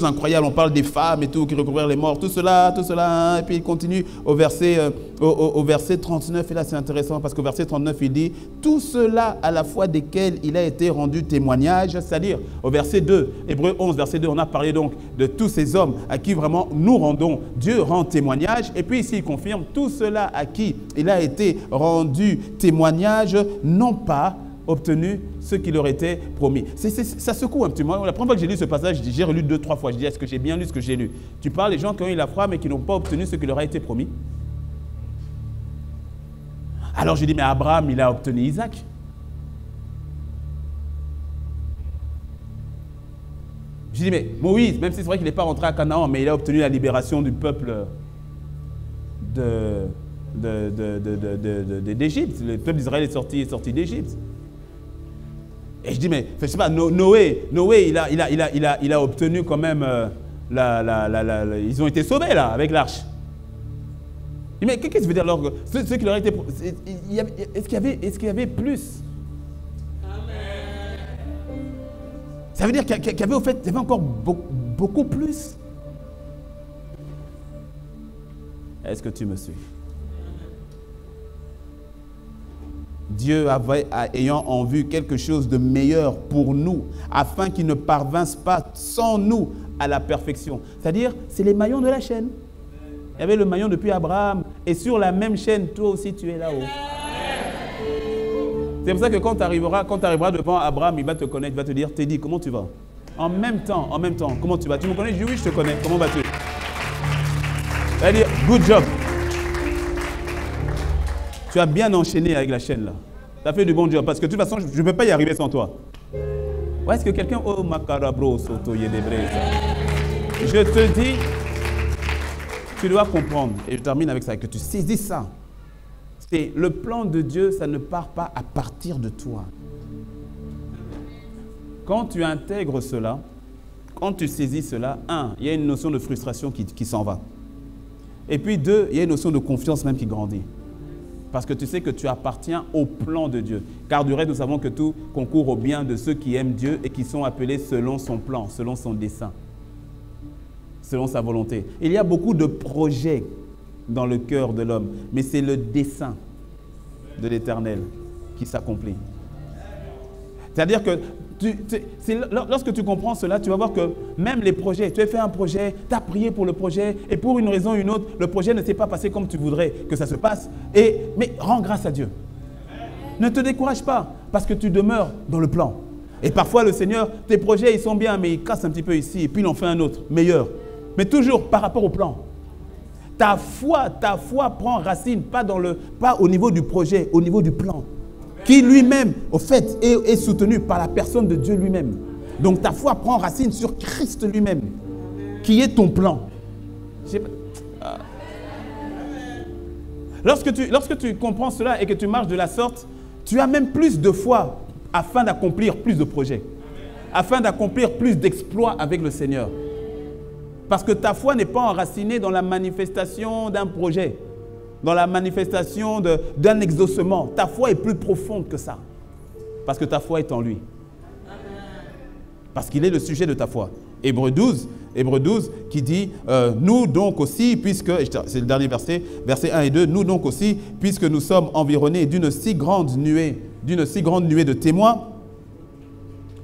incroyables. On parle des femmes et tout, qui recouvrent les morts, tout cela, hein, et puis il continue au verset 39, et là c'est intéressant, parce qu'au verset 39, il dit, tout cela à la fois desquels il a été rendu témoignage, c'est-à-dire au verset 2, Hébreu 11, verset 2, on a parlé donc de tous ces hommes à qui vraiment nous rendons, Dieu rend témoignage, et puis ici il confirme, tout cela à qui il a été rendu témoignage n'ont pas obtenu ce qui leur était promis. Ça secoue un petit peu. La première fois que j'ai lu ce passage, j'ai relu 2-3 fois, je dis, est-ce que j'ai bien lu ce que j'ai lu? Tu parles des gens qui ont eu la foi mais qui n'ont pas obtenu ce qui leur a été promis. Alors je dis, mais Abraham, il a obtenu Isaac. Je dis, mais Moïse, même si c'est vrai qu'il n'est pas rentré à Canaan, mais il a obtenu la libération du peuple d'Égypte. Le peuple d'Israël est sorti d'Égypte. Et je dis, mais je ne sais pas, Noé, il a obtenu quand même, ils ont été sauvés là, avec l'arche. Mais qu'est-ce que ça veut dire alors? Ceux qui leur étaient, est-ce qu'il y avait plus? Ça veut dire qu'il y avait, au fait, il y avait encore beaucoup plus. Est-ce que tu me suis? Dieu ayant en vue quelque chose de meilleur pour nous, afin qu'il ne parvinsse pas sans nous à la perfection. C'est-à-dire, c'est les maillons de la chaîne. Il y avait le maillon depuis Abraham, et sur la même chaîne, toi aussi tu es là-haut. C'est pour ça que quand tu arriveras devant Abraham, il va te connaître, il va te dire, Teddy, comment tu vas? En même temps, comment tu vas? Tu me connais? Je dis oui, je te connais. Comment vas-tu? Il va dire, good job. Tu as bien enchaîné avec la chaîne là. Tu as fait du bon job, parce que de toute façon, je ne peux pas y arriver sans toi. Ouais, est-ce que quelqu'un... Oh, macarabro, soto, yedebre. Je te dis, tu dois comprendre, et je termine avec ça, que tu saisis ça. C'est le plan de Dieu, ça ne part pas à partir de toi. quand tu intègres cela, quand tu saisis cela, un, il y a une notion de frustration qui s'en va. Et puis deux, il y a une notion de confiance même qui grandit. Parce que tu sais que tu appartiens au plan de Dieu. Car du reste, nous savons que tout concourt au bien de ceux qui aiment Dieu et qui sont appelés selon son plan, selon son dessein, selon sa volonté. Il y a beaucoup de projets dans le cœur de l'homme, mais c'est le dessein de l'Éternel qui s'accomplit. C'est-à-dire que lorsque tu comprends cela, tu vas voir que même les projets, tu as fait un projet, tu as prié pour le projet, et pour une raison ou une autre, le projet ne s'est pas passé comme tu voudrais que ça se passe. Mais rends grâce à Dieu. Ne te décourage pas, parce que tu demeures dans le plan. Et parfois, le Seigneur, tes projets, ils sont bien, mais il casse un petit peu ici, et puis il en fait un autre, meilleur. Mais toujours par rapport au plan. Ta foi prend racine, pas au niveau du projet, au niveau du plan. Qui lui-même, au fait, est soutenu par la personne de Dieu lui-même. Donc ta foi prend racine sur Christ lui-même, qui est ton plan. Lorsque tu comprends cela et que tu marches de la sorte, tu as même plus de foi afin d'accomplir plus de projets, afin d'accomplir plus d'exploits avec le Seigneur. Parce que ta foi n'est pas enracinée dans la manifestation d'un projet, dans la manifestation d'un exaucement. Ta foi est plus profonde que ça. Parce que ta foi est en lui. Parce qu'il est le sujet de ta foi. Hébreux 12 qui dit, nous donc aussi, puisque, c'est le dernier verset, versets 1 et 2, nous donc aussi, puisque nous sommes environnés d'une si grande nuée de témoins,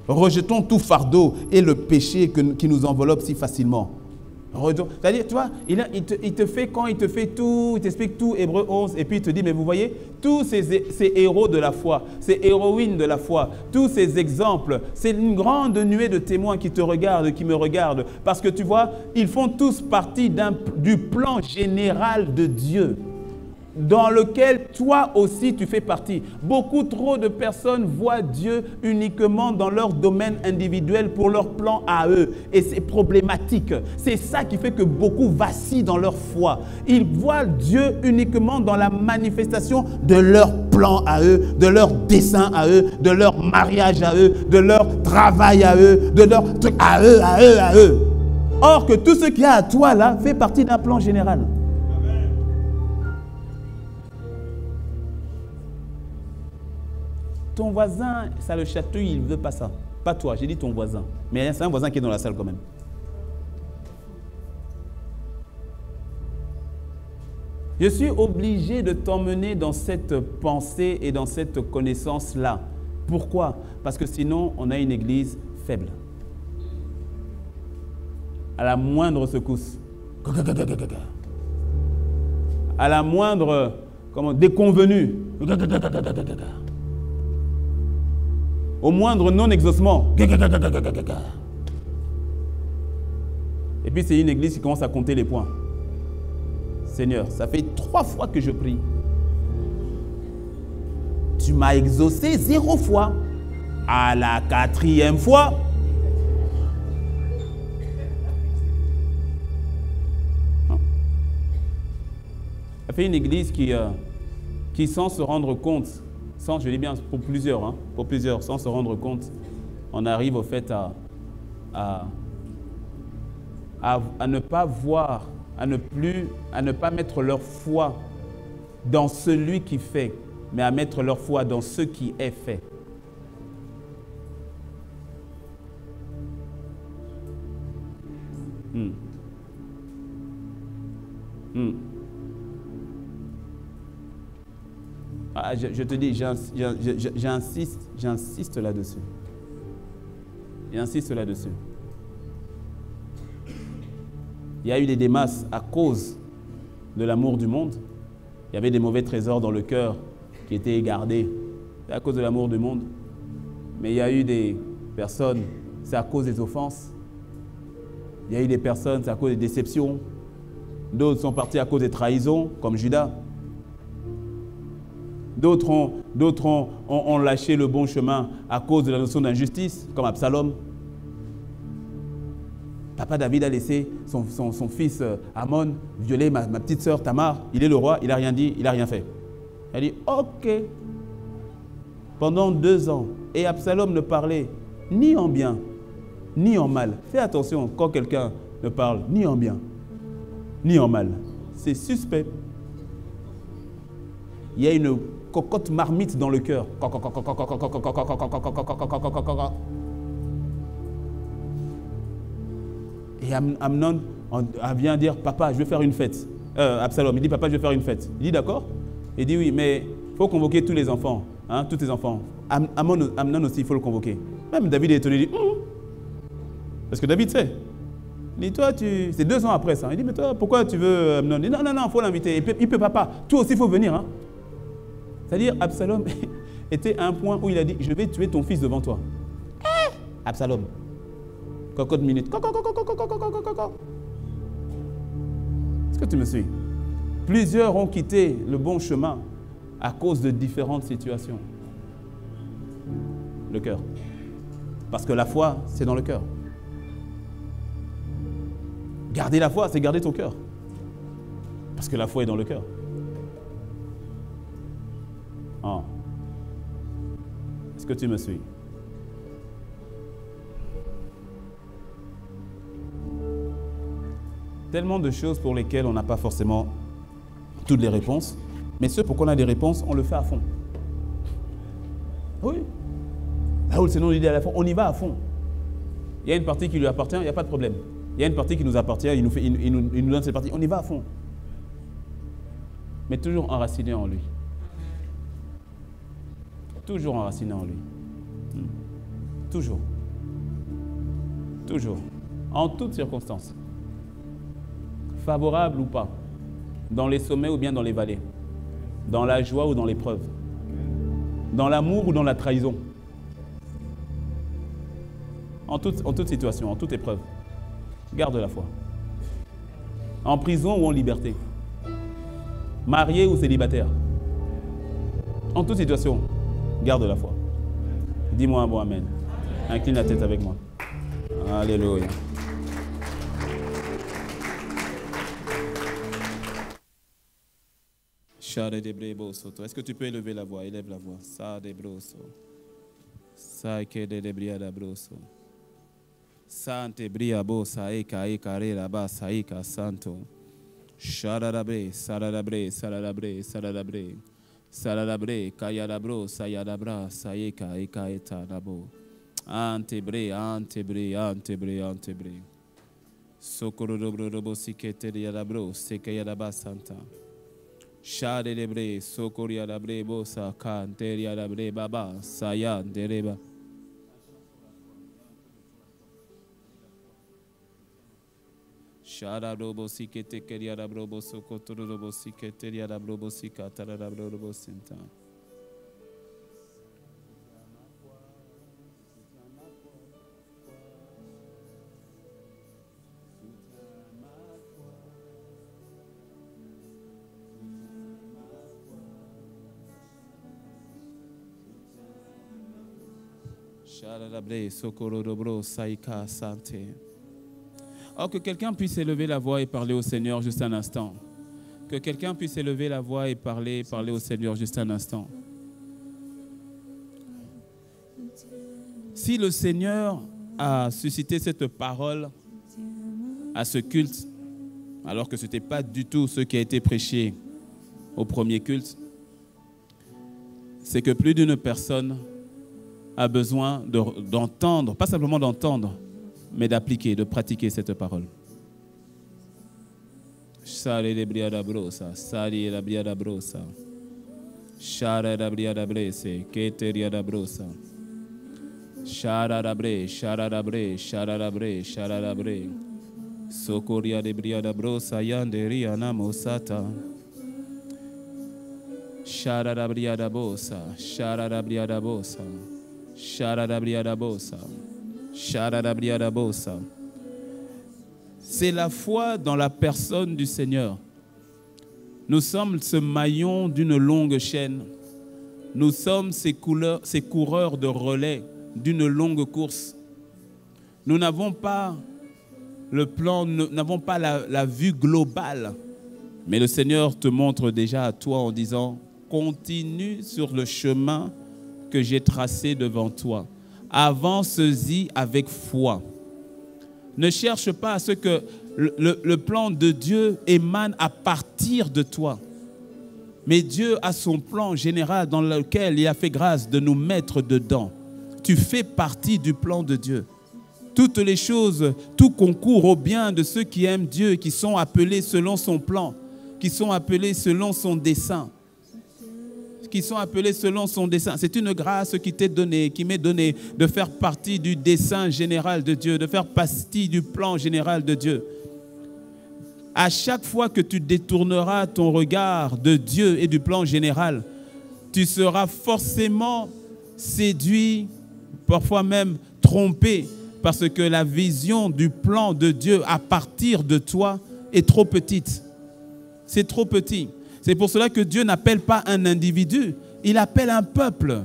rejetons tout fardeau et le péché qui nous enveloppe si facilement. C'est-à-dire, tu vois, il te fait tout, il t'explique tout, Hébreux 11, et puis il te dit, mais vous voyez, tous ces héros de la foi, ces héroïnes de la foi, tous ces exemples, c'est une grande nuée de témoins qui te regardent, qui me regardent, parce que tu vois, ils font tous partie du plan général de Dieu, dans lequel toi aussi tu fais partie. Beaucoup trop de personnes voient Dieu uniquement dans leur domaine individuel pour leur plan à eux. Et c'est problématique. C'est ça qui fait que beaucoup vacillent dans leur foi. Ils voient Dieu uniquement dans la manifestation de leur plan à eux, de leur dessein à eux, de leur mariage à eux, de leur travail à eux, de leur truc à eux. Or que tout ce qu'il y a à toi là fait partie d'un plan général. Ton voisin, ça le chatouille, il ne veut pas ça. Pas toi, j'ai dit ton voisin. Mais c'est un voisin qui est dans la salle quand même. Je suis obligé de t'emmener dans cette pensée et dans cette connaissance-là. Pourquoi? Parce que sinon, on a une église faible. À la moindre secousse, à la moindre déconvenue, au moindre non-exaucement. Et puis c'est une église qui commence à compter les points. Seigneur, ça fait 3 fois que je prie. Tu m'as exaucé 0 fois. À la 4e fois. Ça fait une église qui sans se rendre compte, je dis bien pour plusieurs, sans se rendre compte, on arrive au fait à ne pas voir, à ne pas mettre leur foi dans celui qui fait, mais à mettre leur foi dans ce qui est fait. Je te dis, j'insiste là-dessus. J'insiste là-dessus. Il y a eu des démasses à cause de l'amour du monde. Il y avait des mauvais trésors dans le cœur qui étaient gardés. C'est à cause de l'amour du monde. Mais il y a eu des personnes, c'est à cause des offenses. Il y a eu des personnes, c'est à cause des déceptions. D'autres sont partis à cause des trahisons, comme Judas. D'autres ont lâché le bon chemin à cause de la notion d'injustice, comme Absalom. Papa David a laissé son fils Amon violer ma petite sœur Tamar. Il est le roi, il n'a rien dit, il n'a rien fait. Il a dit, ok. Pendant 2 ans, et Absalom ne parlait ni en bien, ni en mal. Fais attention quand quelqu'un ne parle ni en bien, ni en mal. C'est suspect. Il y a une cocotte marmite dans le cœur. Et Amnon vient dire, papa, je vais faire une fête. Absalom, il dit, papa, je vais faire une fête. Il dit, d'accord. Il dit, oui, mais il faut convoquer tous les enfants, hein, tous tes enfants. Amnon aussi, il faut le convoquer. Même David est étonné, il dit, parce que David sait. Il dit, toi, c'est 2 ans après ça. Il dit, mais toi, pourquoi tu veux Amnon? Il dit, non, il faut l'inviter. Il peut papa. Toi aussi, il faut venir. Hein. C'est-à-dire, Absalom était à un point où il a dit, je vais tuer ton fils devant toi. Absalom. Cocotte minute. Est-ce que tu me suis? Plusieurs ont quitté le bon chemin à cause de différentes situations. Le cœur. Parce que la foi, c'est dans le cœur. Garder la foi, c'est garder ton cœur. Parce que la foi est dans le cœur. Oh. Est-ce que tu me suis? Tellement de choses pour lesquelles on n'a pas forcément toutes les réponses, mais ce pour qu'on a des réponses, on le fait à fond. Oui. Là où le Seigneur nous dit à la fin, on y va à fond. Il y a une partie qui lui appartient, il n'y a pas de problème. Il y a une partie qui nous appartient, il nous donne cette partie, on y va à fond. Mais toujours enraciné en lui. Toujours enraciné en lui. Toujours. Toujours. En toutes circonstances. Favorable ou pas. Dans les sommets ou bien dans les vallées. Dans la joie ou dans l'épreuve. Dans l'amour ou dans la trahison. En toute situation, en toute épreuve. Garde la foi. En prison ou en liberté. Marié ou célibataire. En toute situation, garde la foi. Dis-moi un bon amen. Incline la tête avec moi. Alléluia. Est-ce que tu peux élever la voix? Élève la voix. Sa de broso. Sa que de bria da broso. Sante bria bosa eka eka re la ba sa eka santo. Shadadabre, sadadabre, sadadabre, sadadabre. Sadadabre, kayadabro, sayadabra, sayeka eka eta dabo. Antebre, antebre, antebre, antebre. Socorro dobro robo sikete yadabro, sekayadaba santa. Shade debre, sokoria dabre, bosa, kanteria dabre, baba, sayan, dereba. Shada robo sikete keria dabrobo, sokotoro robo siketeria dabrobo sikatara dabrobo sinta. Oh, que quelqu'un puisse élever la voix et parler au Seigneur juste un instant. Que quelqu'un puisse élever la voix et parler au Seigneur juste un instant. Si le Seigneur a suscité cette parole à ce culte, alors que ce n'était pas du tout ce qui a été prêché au premier culte, c'est que plus d'une personne a besoin d'entendre, pas simplement d'entendre, mais d'appliquer, de pratiquer cette parole. Sale de briada brosa, sali la briada brosa, shara da briada brese, keteria da brosa, shara da bre, shara da bre, shara da bre, shara da bre, socoria de briada brosa, yanderia namosata, shara da briada bosa, shara da briada bosa. C'est la foi dans la personne du Seigneur. Nous sommes ce maillon d'une longue chaîne. Nous sommes ces coureurs de relais d'une longue course. Nous n'avons pas le plan, nous n'avons pas la vue globale. Mais le Seigneur te montre déjà à toi en disant, continue sur le chemin que j'ai tracé devant toi. avance-y avec foi. Ne cherche pas à ce que le plan de Dieu émane à partir de toi. Mais Dieu a son plan général dans lequel il a fait grâce de nous mettre dedans. Tu fais partie du plan de Dieu. Toutes les choses, tout concourt au bien de ceux qui aiment Dieu, qui sont appelés selon son plan, qui sont appelés selon son dessein. Qui sont appelés selon son dessein. C'est une grâce qui t'est donnée, qui m'est donnée, de faire partie du dessein général de Dieu, de faire partie du plan général de Dieu. À chaque fois que tu détourneras ton regard de Dieu et du plan général, tu seras forcément séduit, parfois même trompé, parce que la vision du plan de Dieu à partir de toi est trop petite. C'est trop petit. C'est pour cela que Dieu n'appelle pas un individu, il appelle un peuple.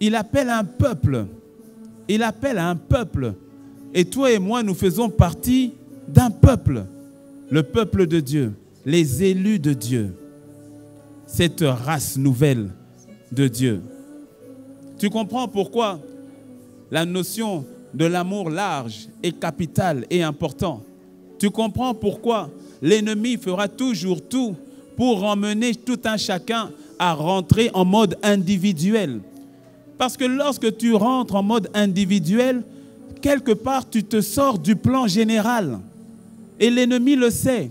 Il appelle un peuple. Il appelle un peuple. Et toi et moi, nous faisons partie d'un peuple. Le peuple de Dieu, les élus de Dieu. Cette race nouvelle de Dieu. Tu comprends pourquoi la notion de l'amour large et capital est importante. Tu comprends pourquoi l'ennemi fera toujours tout pour emmener tout un chacun à rentrer en mode individuel. Parce que lorsque tu rentres en mode individuel, quelque part tu te sors du plan général. Et l'ennemi le sait.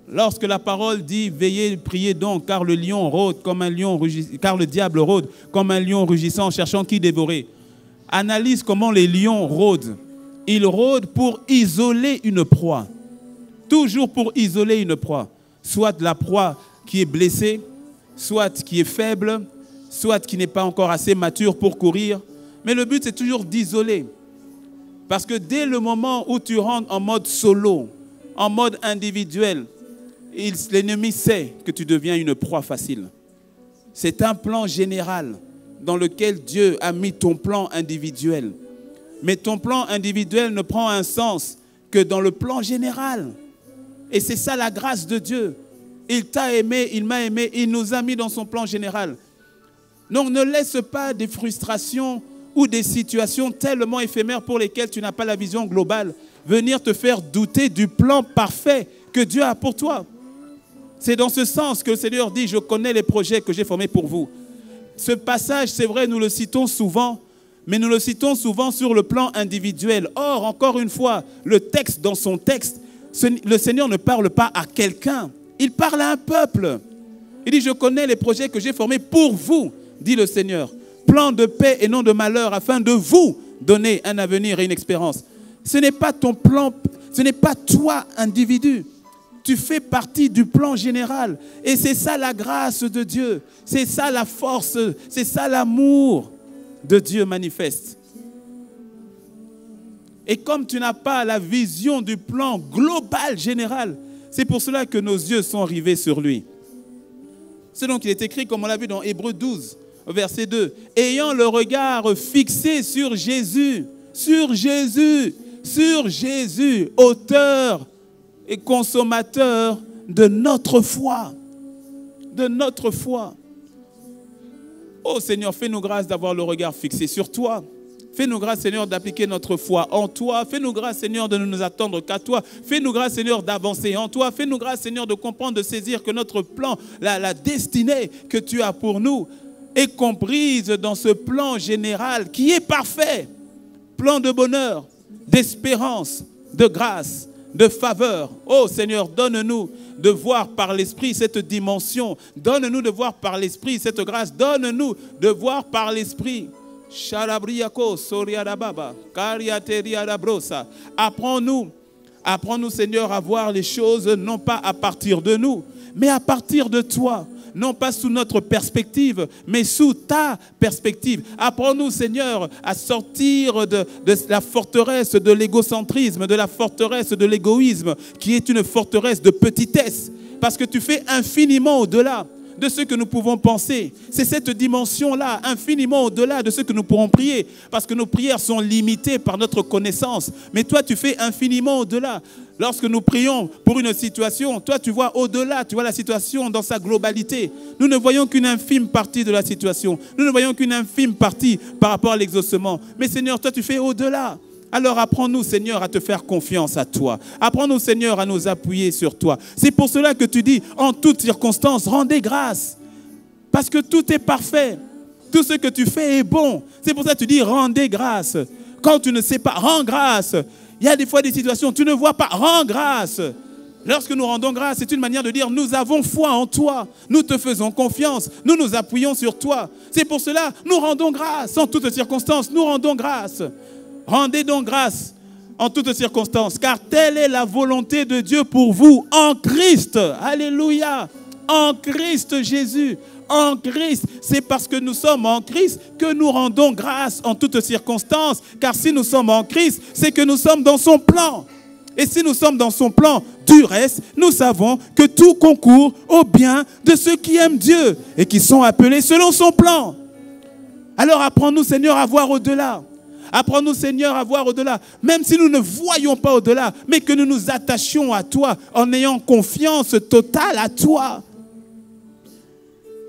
Lorsque la parole dit « Veillez, priez donc, car le lion rôde comme un lion rugissant, car le diable rôde comme un lion rugissant, cherchant qui dévorer. » Analyse comment les lions rôdent. Ils rôdent pour isoler une proie. Toujours pour isoler une proie. Soit la proie qui est blessée, soit qui est faible, soit qui n'est pas encore assez mature pour courir. Mais le but, c'est toujours d'isoler. Parce que dès le moment où tu rentres en mode solo, en mode individuel, l'ennemi sait que tu deviens une proie facile. C'est un plan général dans lequel Dieu a mis ton plan individuel. Mais ton plan individuel ne prend un sens que dans le plan général. Et c'est ça la grâce de Dieu. Il t'a aimé, il m'a aimé, il nous a mis dans son plan général. Donc ne laisse pas des frustrations ou des situations tellement éphémères pour lesquelles tu n'as pas la vision globale venir te faire douter du plan parfait que Dieu a pour toi. C'est dans ce sens que le Seigneur dit « Je connais les projets que j'ai formés pour vous ». Ce passage, c'est vrai, nous le citons souvent, mais nous le citons souvent sur le plan individuel. Or, encore une fois, le texte, dans son texte, le Seigneur ne parle pas à quelqu'un, il parle à un peuple. Il dit « Je connais les projets que j'ai formés pour vous », dit le Seigneur. Plan de paix et non de malheur, afin de vous donner un avenir et une espérance. Ce n'est pas ton plan, ce n'est pas toi, individu. Tu fais partie du plan général. Et c'est ça la grâce de Dieu. C'est ça la force. C'est ça l'amour de Dieu manifeste. Et comme tu n'as pas la vision du plan global, général, c'est pour cela que nos yeux sont rivés sur lui. C'est donc qu'il est écrit, comme on l'a vu dans Hébreux 12, verset 2. Ayant le regard fixé sur Jésus, auteur et consommateur de notre foi. De notre foi. Oh Seigneur, fais-nous grâce d'avoir le regard fixé sur toi. Fais-nous grâce, Seigneur, d'appliquer notre foi en toi. Fais-nous grâce, Seigneur, de ne nous attendre qu'à toi. Fais-nous grâce, Seigneur, d'avancer en toi. Fais-nous grâce, Seigneur, de comprendre, de saisir que notre plan, la destinée que tu as pour nous est comprise dans ce plan général qui est parfait. Plan de bonheur, d'espérance, de grâce, de faveur. Oh Seigneur, donne-nous de voir par l'Esprit cette dimension. Donne-nous de voir par l'Esprit cette grâce. Donne-nous de voir par l'Esprit. Apprends-nous, Seigneur, à voir les choses non pas à partir de nous, mais à partir de toi. Non pas sous notre perspective, mais sous ta perspective. Apprends-nous, Seigneur, à sortir de la forteresse de l'égocentrisme, de la forteresse de l'égoïsme, qui est une forteresse de petitesse, parce que tu fais infiniment au-delà. de ce que nous pouvons penser. C'est cette dimension-là, infiniment au-delà de ce que nous pourrons prier. Parce que nos prières sont limitées par notre connaissance. Mais toi, tu fais infiniment au-delà. Lorsque nous prions pour une situation, toi, tu vois au-delà, tu vois la situation dans sa globalité. Nous ne voyons qu'une infime partie de la situation. Nous ne voyons qu'une infime partie par rapport à l'exaucement. Mais Seigneur, toi, tu fais au-delà. Alors apprends-nous, Seigneur, à te faire confiance à toi. Apprends-nous, Seigneur, à nous appuyer sur toi. C'est pour cela que tu dis, en toutes circonstances, rendez grâce. Parce que tout est parfait. Tout ce que tu fais est bon. C'est pour ça que tu dis, rendez grâce. Quand tu ne sais pas, rends grâce. Il y a des fois des situations, tu ne vois pas, rends grâce. Lorsque nous rendons grâce, c'est une manière de dire, nous avons foi en toi. Nous te faisons confiance. Nous nous appuyons sur toi. C'est pour cela, nous rendons grâce. En toutes circonstances, nous rendons grâce. Rendez donc grâce en toutes circonstances, car telle est la volonté de Dieu pour vous en Christ. Alléluia. En Christ Jésus. En Christ. C'est parce que nous sommes en Christ que nous rendons grâce en toutes circonstances. Car si nous sommes en Christ, c'est que nous sommes dans son plan. Et si nous sommes dans son plan, du reste, nous savons que tout concourt au bien de ceux qui aiment Dieu et qui sont appelés selon son plan. Alors apprends-nous, Seigneur, à voir au-delà. Apprends-nous, Seigneur, à voir au-delà. Même si nous ne voyons pas au-delà, mais que nous nous attachions à toi en ayant confiance totale à toi.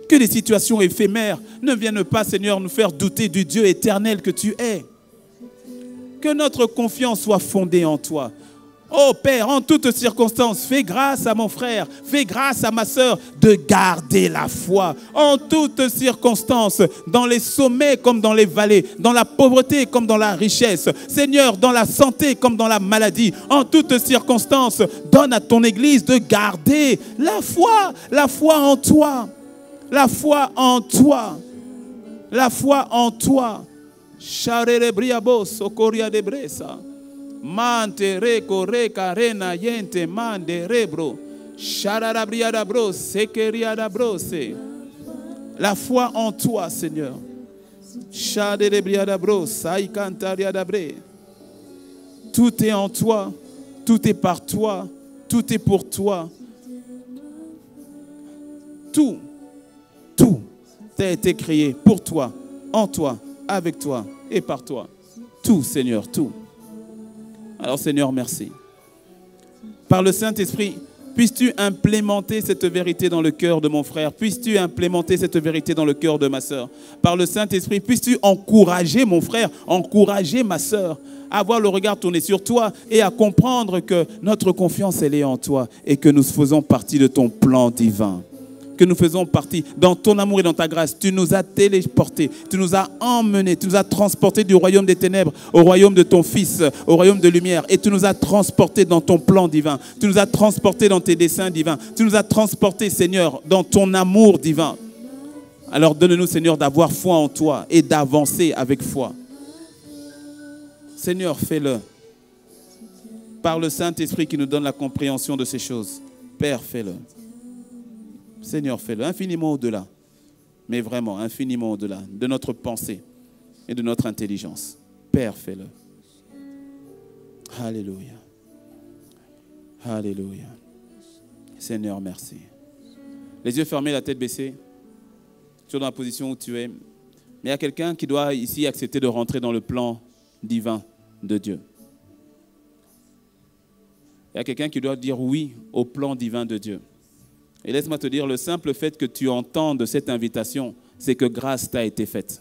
Que les situations éphémères ne viennent pas, Seigneur, nous faire douter du Dieu éternel que tu es. Que notre confiance soit fondée en toi. Oh Père, en toutes circonstances, fais grâce à mon frère, fais grâce à ma sœur de garder la foi. En toutes circonstances, dans les sommets comme dans les vallées, dans la pauvreté comme dans la richesse. Seigneur, dans la santé comme dans la maladie. En toutes circonstances, donne à ton Église de garder la foi en toi. La foi en toi. La foi en toi. Charere briabos, socoria de bresa. Mante reko reka rena yente mande rebro. Charara briada bros, sekeria brose. La foi en toi, Seigneur. Charere briada bros, saikantaria bre. Tout est en toi, tout est par toi, tout est pour toi. Tout a été créé pour toi, en toi, avec toi et par toi. Tout, Seigneur, tout. Alors, Seigneur, merci. Par le Saint-Esprit, puisses-tu implémenter cette vérité dans le cœur de mon frère? Puisses-tu implémenter cette vérité dans le cœur de ma sœur? Par le Saint-Esprit, puisses-tu encourager mon frère, encourager ma sœur à avoir le regard tourné sur toi et à comprendre que notre confiance, elle est en toi et que nous faisons partie de ton plan divin. Que nous faisons partie, dans ton amour et dans ta grâce, tu nous as téléportés, tu nous as emmenés, tu nous as transportés du royaume des ténèbres au royaume de ton Fils, au royaume de lumière, et tu nous as transportés dans ton plan divin, tu nous as transportés dans tes desseins divins, tu nous as transportés, Seigneur, dans ton amour divin. Alors donne-nous, Seigneur, d'avoir foi en toi et d'avancer avec foi. Seigneur, fais-le. Par le Saint-Esprit qui nous donne la compréhension de ces choses. Père, fais-le. Seigneur, fais-le infiniment au-delà, mais vraiment infiniment au-delà de notre pensée et de notre intelligence. Père, fais-le. Alléluia. Alléluia. Seigneur, merci. Les yeux fermés, la tête baissée, toujours dans la position où tu es. Mais il y a quelqu'un qui doit ici accepter de rentrer dans le plan divin de Dieu. Il y a quelqu'un qui doit dire oui au plan divin de Dieu. Et laisse-moi te dire, le simple fait que tu entendes cette invitation, c'est que grâce t'a été faite.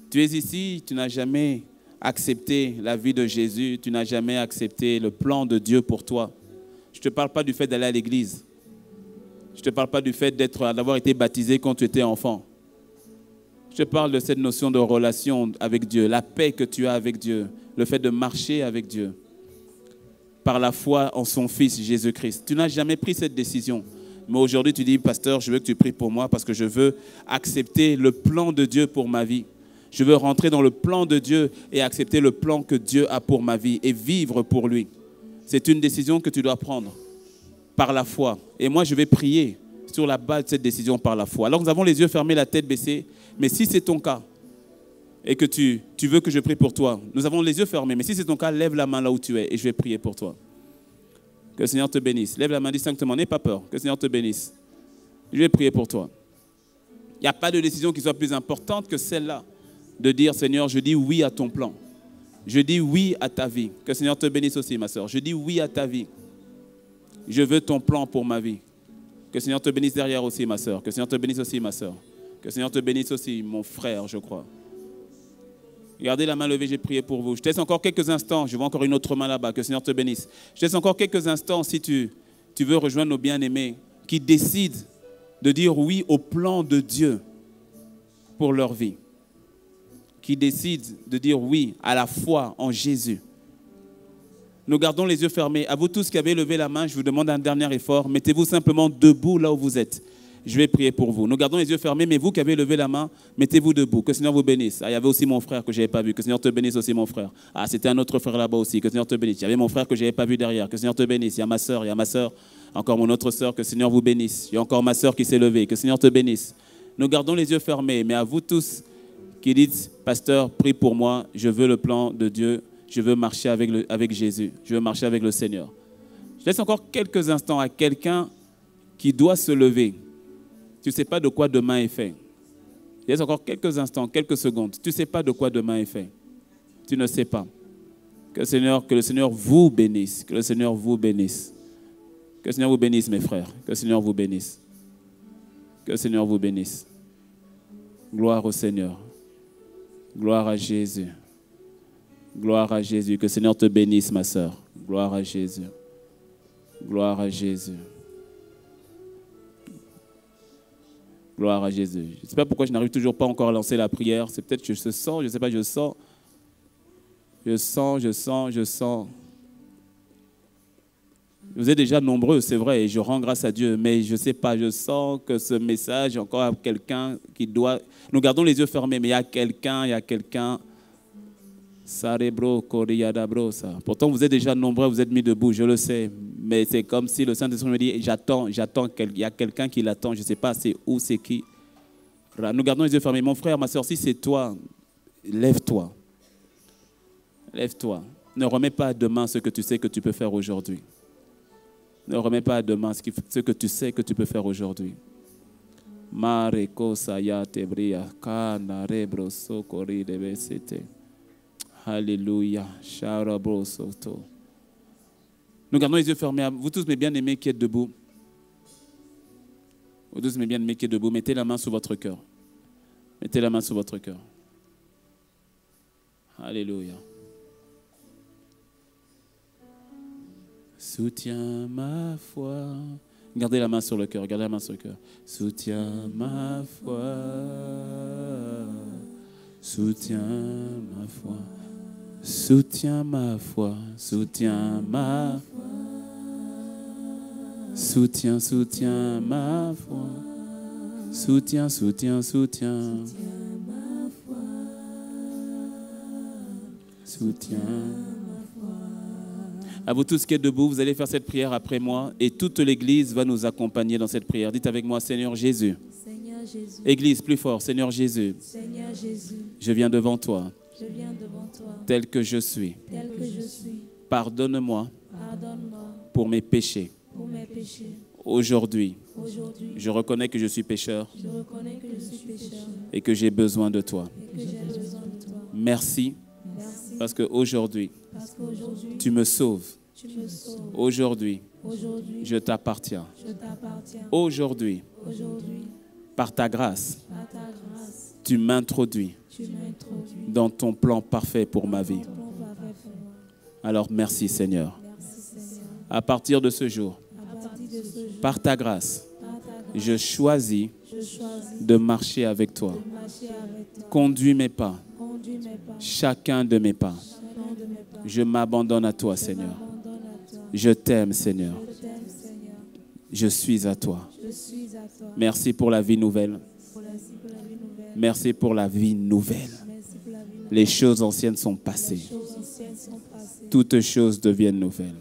Tu es ici, tu n'as jamais accepté la vie de Jésus, tu n'as jamais accepté le plan de Dieu pour toi. Je ne te parle pas du fait d'aller à l'église. Je ne te parle pas du fait d'avoir été baptisé quand tu étais enfant. Je te parle de cette notion de relation avec Dieu, la paix que tu as avec Dieu, le fait de marcher avec Dieu. Par la foi en son Fils Jésus-Christ. Tu n'as jamais pris cette décision. Mais aujourd'hui, tu dis, pasteur, je veux que tu pries pour moi parce que je veux accepter le plan de Dieu pour ma vie. Je veux rentrer dans le plan de Dieu et accepter le plan que Dieu a pour ma vie et vivre pour lui. C'est une décision que tu dois prendre par la foi. Et moi, je vais prier sur la base de cette décision par la foi. Alors, nous avons les yeux fermés, la tête baissée. Mais si c'est ton cas, et que tu veux que je prie pour toi, nous avons les yeux fermés, mais si c'est ton cas, lève la main là où tu es et je vais prier pour toi. Que le Seigneur te bénisse. Lève la main distinctement, n'aie pas peur, que le Seigneur te bénisse. Je vais prier pour toi. Il n'y a pas de décision qui soit plus importante que celle-là, de dire, Seigneur, je dis oui à ton plan. Je dis oui à ta vie. Que le Seigneur te bénisse aussi, ma soeur. Je dis oui à ta vie. Je veux ton plan pour ma vie. Que le Seigneur te bénisse derrière aussi, ma soeur. Que le Seigneur te bénisse aussi, ma soeur. Que le Seigneur te bénisse aussi, mon frère, je crois. Gardez la main levée, j'ai prié pour vous. Je te laisse encore quelques instants. Je vois encore une autre main là-bas. Que le Seigneur te bénisse. Je te laisse encore quelques instants si tu veux rejoindre nos bien-aimés qui décident de dire oui au plan de Dieu pour leur vie. Qui décident de dire oui à la foi en Jésus. Nous gardons les yeux fermés. À vous tous qui avez levé la main, je vous demande un dernier effort. Mettez-vous simplement debout là où vous êtes. Je vais prier pour vous. Nous gardons les yeux fermés, mais vous qui avez levé la main, mettez-vous debout. Que le Seigneur vous bénisse. Ah, il y avait aussi mon frère que je n'avais pas vu. Que le Seigneur te bénisse aussi, mon frère. Ah, c'était un autre frère là-bas aussi. Que le Seigneur te bénisse. Il y avait mon frère que je n'avais pas vu derrière. Que le Seigneur te bénisse. Il y a ma soeur. Encore mon autre soeur. Que le Seigneur vous bénisse. Il y a encore ma soeur qui s'est levée. Que le Seigneur te bénisse. Nous gardons les yeux fermés, mais à vous tous qui dites, pasteur, prie pour moi. Je veux le plan de Dieu. Je veux marcher avec Jésus. Je veux marcher avec le Seigneur. Je laisse encore quelques instants à quelqu'un qui doit se lever. Tu ne sais pas de quoi demain est fait. Je laisse encore quelques instants, quelques secondes. Tu ne sais pas de quoi demain est fait. Tu ne sais pas. Que le Seigneur vous bénisse. Que le Seigneur vous bénisse. Que le Seigneur vous bénisse, mes frères. Que le Seigneur vous bénisse. Que le Seigneur vous bénisse. Gloire au Seigneur. Gloire à Jésus. Gloire à Jésus. Que le Seigneur te bénisse, ma sœur. Gloire à Jésus. Gloire à Jésus. Gloire à Jésus. Je ne sais pas pourquoi je n'arrive toujours pas encore à lancer la prière. C'est peut-être que je sens, je ne sais pas, je sens. Vous êtes déjà nombreux, c'est vrai, et je rends grâce à Dieu, mais je ne sais pas, je sens que ce message, encore à quelqu'un qui doit... Nous gardons les yeux fermés, mais il y a quelqu'un... Pourtant, vous êtes déjà nombreux, vous êtes mis debout, je le sais. Mais c'est comme si le Saint-Esprit me dit, j'attends, il y a quelqu'un qui l'attend, je ne sais pas c'est où, c'est qui. Nous gardons les yeux fermés. Mon frère, ma soeur, si c'est toi, lève-toi. Lève-toi. Ne remets pas à demain ce que tu sais que tu peux faire aujourd'hui. Ne remets pas à demain ce que tu sais que tu peux faire aujourd'hui. Alléluia. Nous gardons les yeux fermés. Vous tous mes bien-aimés qui êtes debout. Vous tous mes bien-aimés qui êtes debout. Mettez la main sur votre cœur. Mettez la main sur votre cœur. Alléluia. Soutiens ma foi. Gardez la main sur le cœur. Gardez la main sur le cœur. Soutiens ma foi. Soutiens ma foi. Soutiens ma foi, soutiens ma foi. Soutiens ma foi. Soutiens ma foi. Soutiens ma foi. À vous tous qui êtes debout, vous allez faire cette prière après moi et toute l'Église va nous accompagner dans cette prière. Dites avec moi, Seigneur Jésus. Seigneur Jésus. Église, plus fort, Seigneur Jésus. Seigneur Jésus. Je viens devant toi. Je viens devant toi. Tel que je suis. Tel que je suis. Pardonne-moi. Pardonne-moi. Pour mes péchés. Pour mes péchés. Aujourd'hui. Aujourd'hui. Je reconnais que je suis pécheur. Je reconnais que je suis pécheur. Et que j'ai besoin de toi. Et que j'ai besoin de toi. Merci. Merci. Parce qu'aujourd'hui, tu me sauves. Tu me sauves. Aujourd'hui, Aujourd'hui. je t'appartiens. Je t'appartiens. Aujourd'hui, Aujourd'hui. par ta grâce, Par ta grâce. tu m'introduis dans ton plan parfait pour ma vie. Alors merci Seigneur. À partir de ce jour, par ta grâce, je choisis de marcher avec toi. Conduis mes pas, chacun de mes pas. Je m'abandonne à toi Seigneur. Je t'aime Seigneur. Je suis à toi. Merci pour la vie nouvelle. Merci pour la vie nouvelle. Les choses anciennes sont passées. Toutes choses deviennent nouvelles.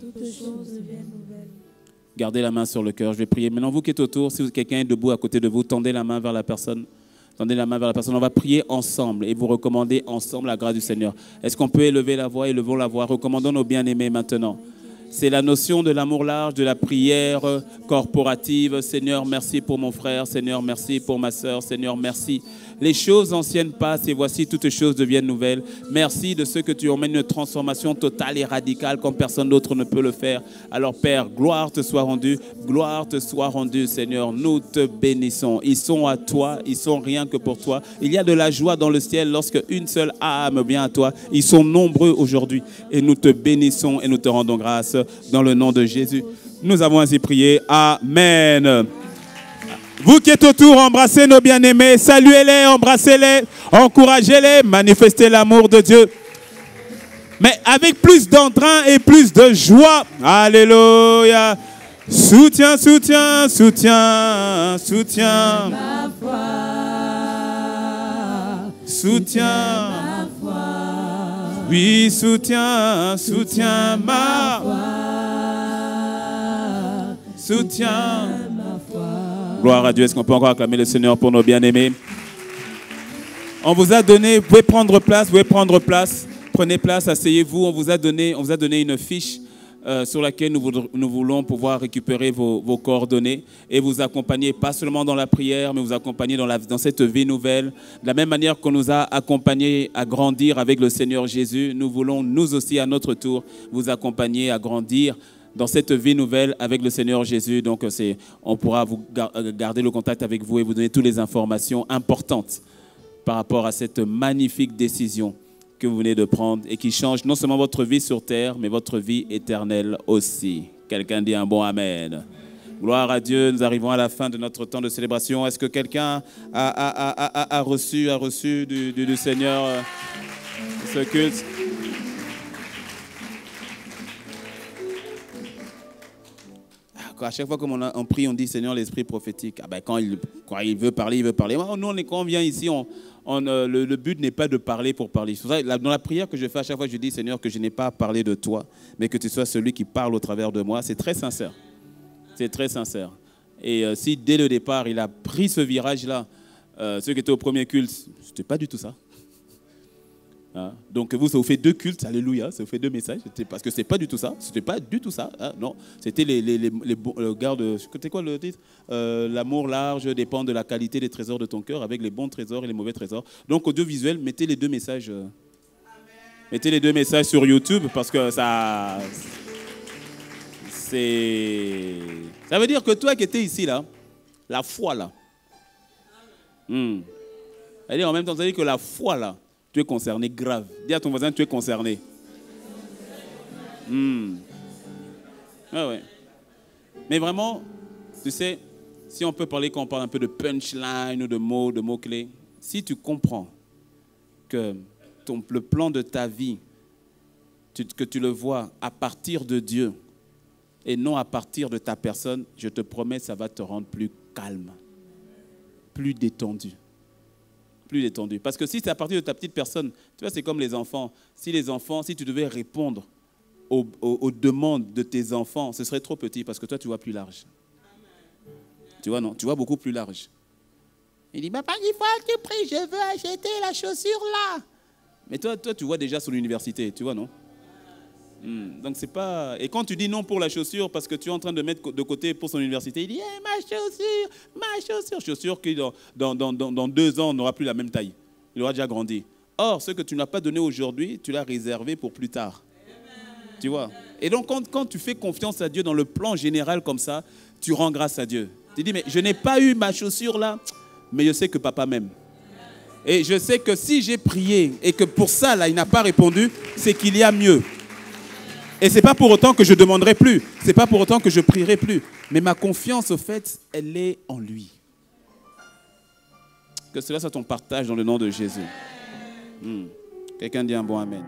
Gardez la main sur le cœur. Je vais prier. Maintenant, vous qui êtes autour, si quelqu'un est debout à côté de vous, tendez la main vers la personne. Tendez la main vers la personne. On va prier ensemble et vous recommander ensemble la grâce du Seigneur. Est-ce qu'on peut élever la voix? Élevons la voix. Recommandons nos bien-aimés maintenant. C'est la notion de l'amour large, de la prière corporative. Seigneur, merci pour mon frère. Seigneur, merci pour ma sœur. Seigneur, merci. Les choses anciennes passent et voici toutes choses deviennent nouvelles. Merci de ce que tu emmènes une transformation totale et radicale comme personne d'autre ne peut le faire. Alors Père, gloire te soit rendue. Gloire te soit rendue, Seigneur. Nous te bénissons. Ils sont à toi. Ils sont rien que pour toi. Il y a de la joie dans le ciel lorsque une seule âme vient à toi. Ils sont nombreux aujourd'hui et nous te bénissons et nous te rendons grâce dans le nom de Jésus. Nous avons ainsi prié. Amen. Vous qui êtes autour, embrassez nos bien-aimés, saluez-les, embrassez-les, encouragez-les, manifestez l'amour de Dieu. Mais avec plus d'entrain et plus de joie. Alléluia. Soutien, soutien, soutien, soutien. Ma foi. Soutien. Ma foi. Oui, soutien, soutien, ma foi. Soutien. Ma foi. Gloire à Dieu. Est-ce qu'on peut encore acclamer le Seigneur pour nos bien-aimés? On vous a donné, vous pouvez prendre place, Prenez place, asseyez-vous. On vous a donné une fiche sur laquelle nous voulons pouvoir récupérer vos coordonnées et vous accompagner, pas seulement dans la prière, mais vous accompagner dans cette vie nouvelle. De la même manière qu'on nous a accompagnés à grandir avec le Seigneur Jésus, nous voulons nous aussi à notre tour vous accompagner à grandir dans cette vie nouvelle avec le Seigneur Jésus. Donc, on pourra vous garder le contact avec vous et vous donner toutes les informations importantes par rapport à cette magnifique décision que vous venez de prendre et qui change non seulement votre vie sur terre, mais votre vie éternelle aussi. Quelqu'un dit un bon Amen. Gloire à Dieu, nous arrivons à la fin de notre temps de célébration. Est-ce que quelqu'un a reçu du Seigneur ce culte? À chaque fois qu'on prie, on dit Seigneur, l'esprit prophétique. Ah ben, quand il veut parler, il veut parler. Nous, quand on vient ici, le but n'est pas de parler pour parler. Dans la prière que je fais à chaque fois, je dis Seigneur, que je n'ai pas à parler de toi, mais que tu sois celui qui parle au travers de moi. C'est très sincère. C'est très sincère. Et si dès le départ, il a pris ce virage-là, ceux qui étaient au premier culte, ce n'était pas du tout ça. Hein? Donc vous, ça vous fait 2 cultes, alléluia, ça vous fait 2 messages, parce que c'est pas du tout ça, c'était pas du tout ça, hein? Non, c'était le garde, c'était quoi le titre? L'amour large dépend de la qualité des trésors de ton cœur, avec les bons trésors et les mauvais trésors. Donc audiovisuel, mettez les 2 messages, mettez les 2 messages sur YouTube, parce que ça veut dire que toi qui étais ici là, la foi là, c'est-à-dire en même temps, ça veut dire que la foi là, tu es concerné grave. Dis à ton voisin, tu es concerné. Ouais. Mais vraiment, tu sais, si on peut parler, quand on parle un peu de punchline ou de mots-clés, si tu comprends que le plan de ta vie, que tu le vois à partir de Dieu et non à partir de ta personne, je te promets, ça va te rendre plus calme, plus détendu. Plus détendu. Parce que si c'est à partir de ta petite personne, tu vois, c'est comme les enfants. Si tu devais répondre aux demandes de tes enfants, ce serait trop petit parce que toi, tu vois plus large. Tu vois, non? Tu vois beaucoup plus large. Il dit, papa, il faut que tu pries, je veux acheter la chaussure là. Mais toi, tu vois déjà sur l'université, tu vois, non? Donc c'est pas... Et quand tu dis non pour la chaussure parce que tu es en train de mettre de côté pour son université, il dit ma chaussure qui dans 2 ans n'aura plus la même taille. Il aura déjà grandi. Or, ce que tu n'as pas donné aujourd'hui, tu l'as réservé pour plus tard. Tu vois? Et donc quand tu fais confiance à Dieu dans le plan général comme ça, tu rends grâce à Dieu. Tu dis, mais je n'ai pas eu ma chaussure là, mais je sais que papa m'aime. Et je sais que si j'ai prié et que pour ça là, il n'a pas répondu, c'est qu'il y a mieux. Et ce n'est pas pour autant que je ne demanderai plus. Ce n'est pas pour autant que je prierai plus. Mais ma confiance, au fait, elle est en lui. Que cela soit ton partage dans le nom de Jésus. Quelqu'un dit un bon amen.